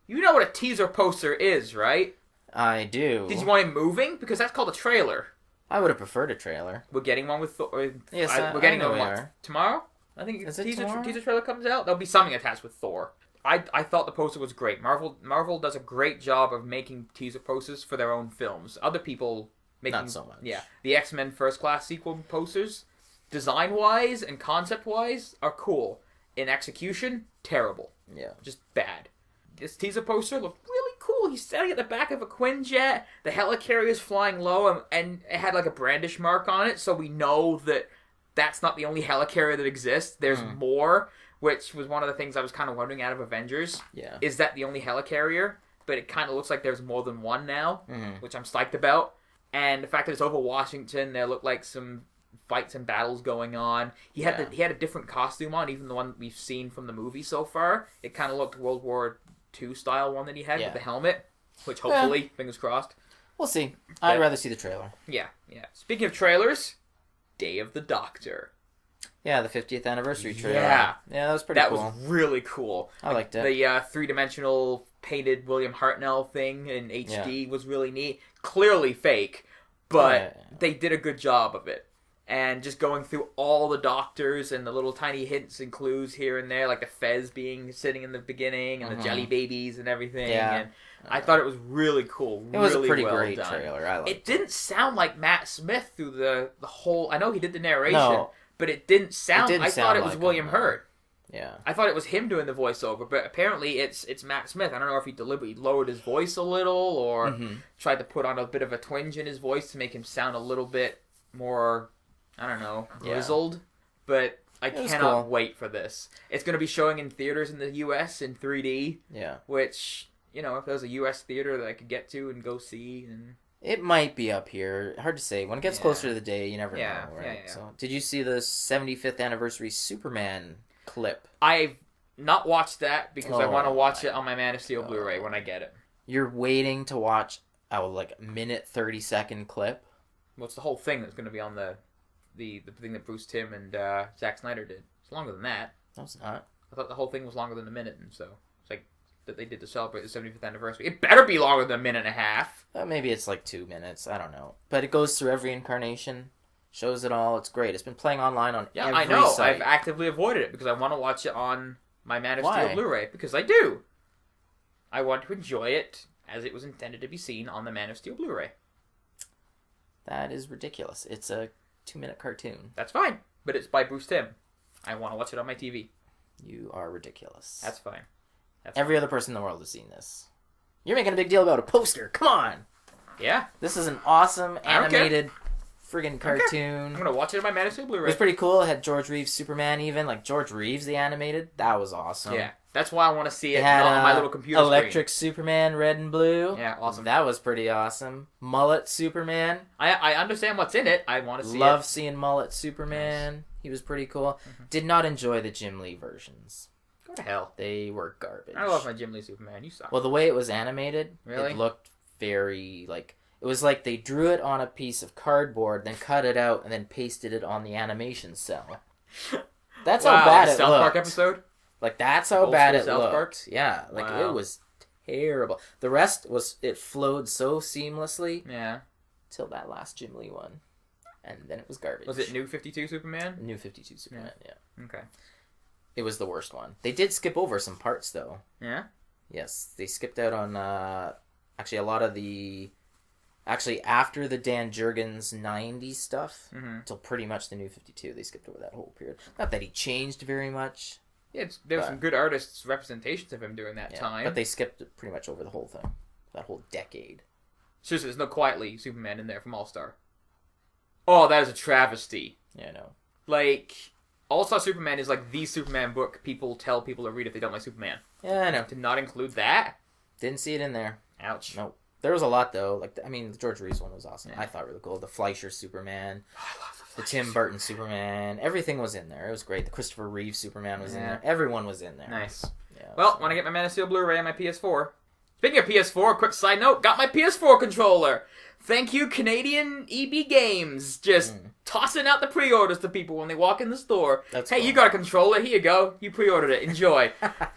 You know what a teaser poster is, right?
I do.
Did you want him moving? Because that's called a trailer.
I would have preferred a trailer.
We're getting one with Thor.
Yes,
we're getting one tomorrow. I think teaser trailer comes out. There'll be something attached with Thor. I thought the poster was great. Marvel does a great job of making teaser posters for their own films. Other people making
not so much.
Yeah, the X-Men First Class sequel posters, design wise and concept wise, are cool. In execution, terrible.
Yeah,
just bad. This teaser poster looked really cool. He's standing at the back of a Quinjet. The helicarrier is flying low, and it had like a brandish mark on it, so we know that that's not the only helicarrier that exists. There's more, which was one of the things I was kind of wondering out of Avengers.
Yeah.
Is that the only helicarrier? But it kind of looks like there's more than one now, which I'm psyched about. And the fact that it's over Washington, there look like some fights and battles going on. He had a different costume on, even the one we've seen from the movie so far. It kind of looked World War II style one that he had with the helmet, which hopefully, fingers crossed.
We'll see. I'd rather see the trailer.
Yeah. Speaking of trailers, Day of the Doctor.
Yeah, the 50th anniversary trailer.
Yeah,
that was pretty cool.
That was really cool.
I liked it.
The three-dimensional painted William Hartnell thing in HD was really neat. Clearly fake, but they did a good job of it. And just going through all the doctors and the little tiny hints and clues here and there, like the Fez sitting in the beginning and the jelly babies and everything. Yeah. And I thought it was really cool.
It was
really
a pretty
well
great
done.
trailer. I liked it.
It didn't sound like Matt Smith through the whole... I know he did the narration, but it didn't sound... I thought it was like William Hurt.
Yeah.
I thought it was him doing the voiceover, but apparently it's Matt Smith. I don't know if he deliberately lowered his voice a little or tried to put on a bit of a twinge in his voice to make him sound a little bit more... I don't know, grizzled, but I cannot wait for this. It's going to be showing in theaters in the U.S. in 3D, which, if there's a U.S. theater that I could get to and go see. And
it might be up here. Hard to say. When it gets closer to the day, you never know, right? Yeah. So, did you see the 75th anniversary Superman clip?
I've not watched that because I want to watch it on my Man of Steel Blu-ray when I get it.
You're waiting to watch a minute 30-second clip?
Well, it's the whole thing that's going to be on the thing that Bruce Timm and Zack Snyder did. It's longer than that.
No, it's not.
I thought the whole thing was longer than a minute, and so it's like that they did to celebrate the 75th anniversary. It better be longer than a minute and a half.
Maybe it's like 2 minutes. I don't know. But it goes through every incarnation, shows it all. It's great. It's been playing online on every
I know.
site.
I've actively avoided it because I want to watch it on my Man of Steel Blu-ray. Because I do. I want to enjoy it as it was intended to be seen on the Man of Steel Blu-ray.
That is ridiculous. It's a 2-minute cartoon.
That's fine, but it's by Bruce Timm. I want to watch it on my TV.
You are ridiculous.
That's fine.
Every other person in the world has seen this. You're making a big deal about a poster. Come on.
Yeah.
This is an awesome animated friggin' cartoon.
I'm gonna watch it on my Man of Steel Blu-ray.
It was pretty cool. It had George Reeves Superman even. Like George Reeves the animated. That was awesome.
Yeah. That's why I want to see it not on my little computer
Electric
screen.
Superman, red and blue.
Yeah, awesome.
That was pretty awesome. Mullet Superman.
I understand what's in it. I want to see
Love seeing Mullet Superman. Nice. He was pretty cool. Did not enjoy the Jim Lee versions.
Go to hell.
They were garbage.
I love my Jim Lee Superman. You suck.
Well, the way it was animated,
really?
It looked very, it was like they drew it on a piece of cardboard, then cut it out, and then pasted it on the animation cell. That's how bad it looked.
South Park episode?
That's how bad it looked.
Park?
Yeah, It was terrible. The rest it flowed so seamlessly.
Yeah.
Till that last Jim Lee one. And then it was garbage.
Was it New 52 Superman?
New 52 Superman, yeah.
Okay.
It was the worst one. They did skip over some parts, though.
Yeah?
Yes, they skipped out on, actually, a lot of the... Actually, after the Dan Jurgens 90s stuff, until pretty much the New 52, they skipped over that whole period. Not that he changed very much.
Yeah, there were some good artists' representations of him during that time.
But they skipped pretty much over the whole thing. That whole decade.
Seriously, there's no Quietly Superman in there from All-Star. Oh, that is a travesty.
Yeah, I know.
Like, All-Star Superman is like the Superman book people tell people to read if they don't like Superman.
Yeah, I know.
Did not include that?
Didn't see it in there.
Ouch.
Nope. There was a lot, though. Like, the George Reeves one was awesome. Yeah. I thought really cool. The Fleischer Superman.
Oh, I love
the Tim Burton Superman. Everything was in there. It was great. The Christopher Reeve Superman was in there. Everyone was in there.
Nice. Yeah, well, when I get my Man of Steel Blu-ray on my PS4. Speaking of PS4, quick side note, got my PS4 controller. Thank you, Canadian EB Games. Just tossing out the pre-orders to people when they walk in the store. That's cool. You got a controller? Here you go. You pre-ordered it. Enjoy.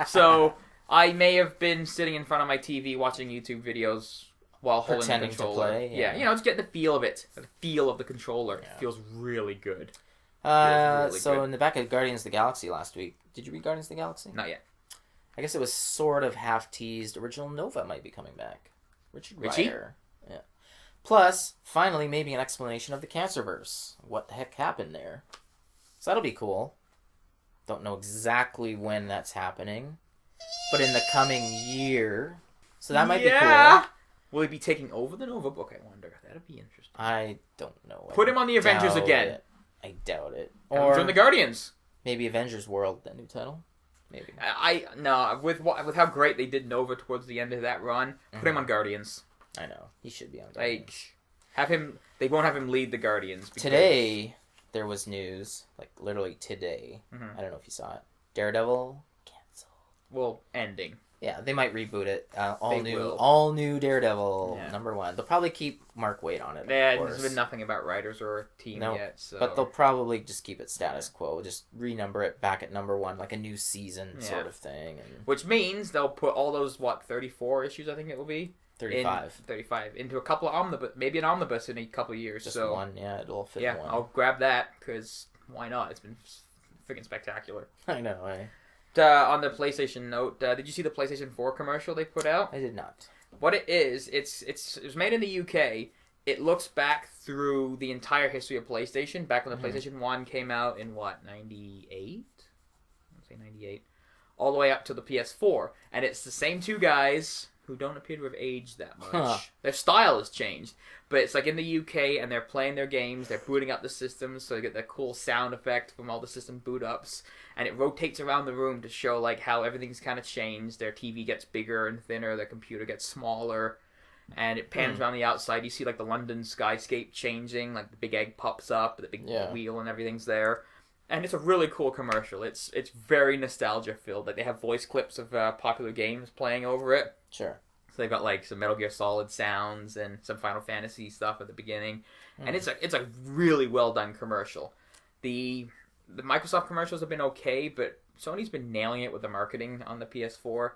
So, I may have been sitting in front of my TV watching YouTube videos while holding the controller. To play, yeah. Just getting the feel of it. The feel of the controller. Yeah. It feels really good.
In the back of Guardians of the Galaxy last week, did you read Guardians of the Galaxy?
Not yet.
I guess it was sort of half-teased. Original Nova might be coming back. Richie? Ryder. Yeah. Plus, finally, maybe an explanation of the Cancerverse. What the heck happened there? So that'll be cool. Don't know exactly when that's happening. But in the coming year. So that might be cool.
Will he be taking over the Nova book, I wonder? That'd be interesting.
I don't know.
Put him on the Avengers again.
I doubt it.
Or join the Guardians.
Maybe Avengers World, that new title. Maybe.
With how great they did Nova towards the end of that run, put him on Guardians.
I know. He should be on Guardians.
Have him... They won't have him lead the Guardians. Because...
Today, there was news, like literally today. I don't know if you saw it. Daredevil canceled.
Well, ending.
Yeah, they might reboot it. All new Daredevil, #1. They'll probably keep Mark Waid on it.
Yeah, there's been nothing about writers or team yet. So.
But they'll probably just keep it status quo. Just renumber it back at #1, like a new season sort of thing. And...
Which means they'll put all those, 34 issues, I think it will be?
35.
35. Into a couple of omnibus, maybe an omnibus in a couple of years.
Just one, it'll fit one.
I'll grab that, because why not? It's been freaking spectacular.
I know,
on the PlayStation note, did you see the PlayStation 4 commercial they put out?
I did not.
What it is, it was made in the UK. It looks back through the entire history of PlayStation, back when the PlayStation 1 came out in, 98? I'd say 98. All the way up to the PS4. And it's the same two guys who don't appear to have aged that much. Their style has changed. But it's like in the UK, and they're playing their games, they're booting up the systems, so you get that cool sound effect from all the system boot-ups. And it rotates around the room to show like how everything's kind of changed. Their TV gets bigger and thinner, their computer gets smaller. And it pans around the outside. You see like the London skyscape changing, like the big egg pops up, the big wheel and everything's there. And it's a really cool commercial. It's very nostalgia-filled. Like they have voice clips of popular games playing over it.
Sure.
So they've got like some Metal Gear Solid sounds and some Final Fantasy stuff at the beginning. And it's a really well done commercial. The Microsoft commercials have been okay, but Sony's been nailing it with the marketing on the PS4.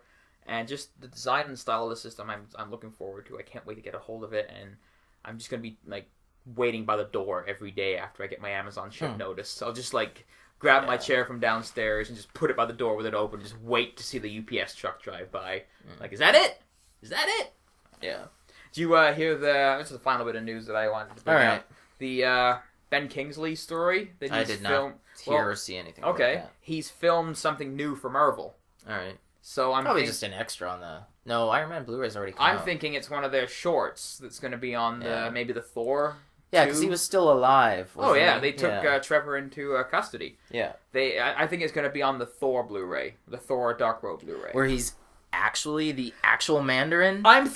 And just the design and style of the system I'm looking forward to. I can't wait to get a hold of it, and I'm just going to be like waiting by the door every day after I get my Amazon ship notice. So I'll just like grab my chair from downstairs and just put it by the door with it open, just wait to see the UPS truck drive by. Like, is that it? Is that it?
Yeah.
Do you hear this is the final bit of news that I wanted to bring up. The Ben Kingsley story that
I did not hear or see anything about that.
He's filmed something new for Marvel.
Alright.
So I'm
probably just an extra on the... No, Iron Man Blu-ray's already come out.
I'm thinking it's one of their shorts that's going to be on maybe the Thor.
Yeah, because he was still alive.
They took Trevor into custody.
Yeah.
I think it's going to be on the Thor Blu-ray, the Thor Dark World Blu-ray.
Where he's actually the actual Mandarin?
I'm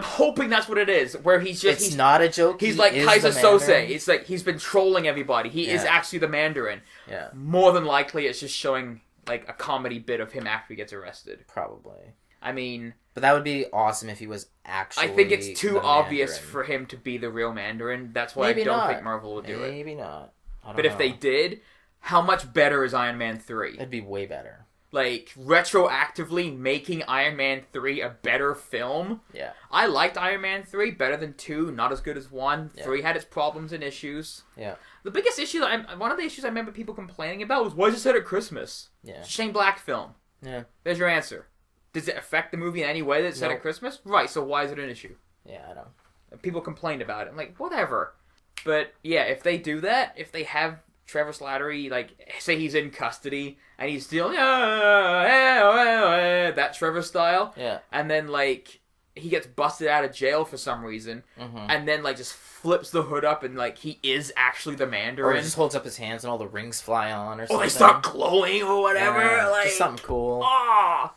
hoping that's what it is, where he's just...
It's not a joke?
He's like Kaiser Sose. It's like he's been trolling everybody. He is actually the Mandarin.
Yeah.
More than likely, it's just showing like a comedy bit of him after he gets arrested.
Probably.
I mean...
But that would be awesome if he was actually
I think it's too obvious for him to be the real Mandarin. That's why I don't think Marvel would do it.
Maybe not.
But if they did, how much better is Iron Man 3?
It'd be way better.
like, retroactively making Iron Man 3 a better film.
Yeah.
I liked Iron Man 3 better than 2, not as good as 1.
Yeah.
3 had its problems and issues.
Yeah.
The biggest issue, one of the issues I remember people complaining about was, why is it set at Christmas?
Yeah.
Shane Black film.
Yeah.
There's your answer. Does it affect the movie in any way that it's set at Christmas? Right, so why is it an issue?
Yeah, I know.
People complained about it. I'm like, whatever. But, yeah, if they do that, if they have Trevor Slattery, like, say he's in custody, and he's still, that Trevor style.
Yeah.
And then, like, he gets busted out of jail for some reason, and then, like, just flips the hood up, and, like, he is actually the Mandarin.
Or he just holds up his hands and all the rings fly on, or something.
Or they start glowing, or whatever.
Yeah,
like,
just something cool.
Ah!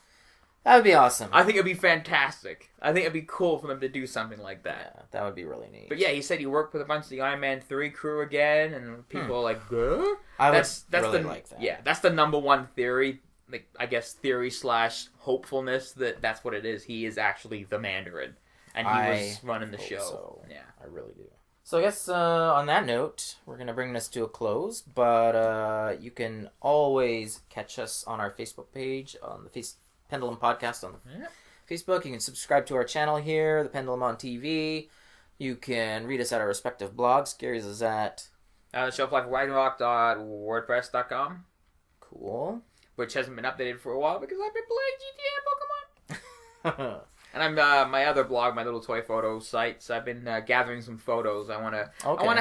That would be awesome.
I think it'd be fantastic. I think it'd be cool for them to do something like that.
Yeah, that would be really neat.
But yeah, he said he worked with a bunch of the Iron Man 3 crew again, and people are like, huh?
That's really like that.
Yeah, that's the number one theory, like, I guess theory / hopefulness that's what it is. He is actually the Mandarin, and he was running the show.
So.
Yeah,
I really do. So I guess on that note, we're going to bring this to a close, but you can always catch us on our Facebook page, on the Pendulum Podcast on Facebook. You can subscribe to our channel here, the Pendulum on TV. You can read us at our respective blogs. Gary's is at
shelflifewagonrock.wordpress.com.
Cool.
Which hasn't been updated for a while because I've been playing GTA Pokemon. And I'm my other blog, my little toy photo sites. I've been gathering some photos. I want to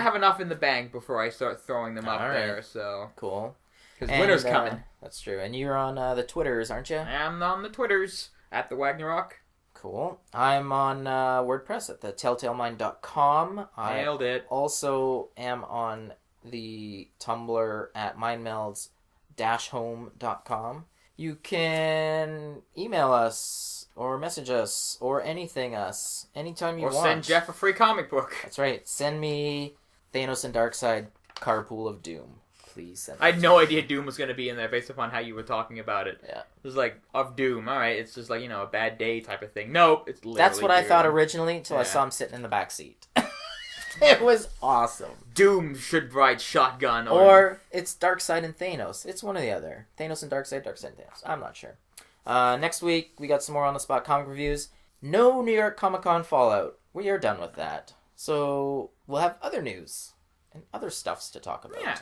have enough in the bank before I start throwing them up there. So
cool.
Because winter's coming.
That's true. And you're on the Twitters, aren't you?
I'm on the Twitters, at the Wagnarok.
Cool. I'm on WordPress at thetelltalemind.com.
Nailed it.
I also am on the Tumblr at mindmelds-home.com. You can email us or message us or anything us anytime you want.
Or send Geoff a free comic book.
That's right. Send me Thanos and Darkseid Carpool of Doom. Please send it.
I had no idea Doom was going to be in there based upon how you were talking about it.
Yeah.
It was like, of Doom. All right, it's just like, a bad day type of thing. Nope, it's literally
That's what
Doom.
I thought originally until I saw him sitting in the back seat. It was awesome.
Doom should ride shotgun.
Or it's Darkseid and Thanos. It's one or the other. Thanos and Darkseid, Darkseid and Thanos. I'm not sure. Next week, we got some more on-the-spot comic reviews. No New York Comic-Con fallout. We are done with that. So we'll have other news and other stuffs to talk about.
Yeah.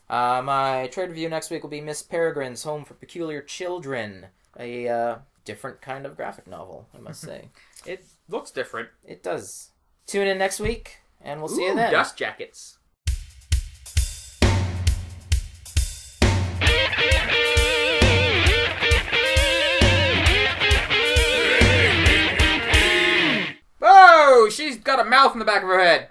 My trade review next week will be Miss Peregrine's Home for Peculiar Children. A different kind of graphic novel, I must say.
It looks different.
It does. Tune in next week, and we'll see you then.
Dust jackets. Oh, she's got a mouth in the back of her head.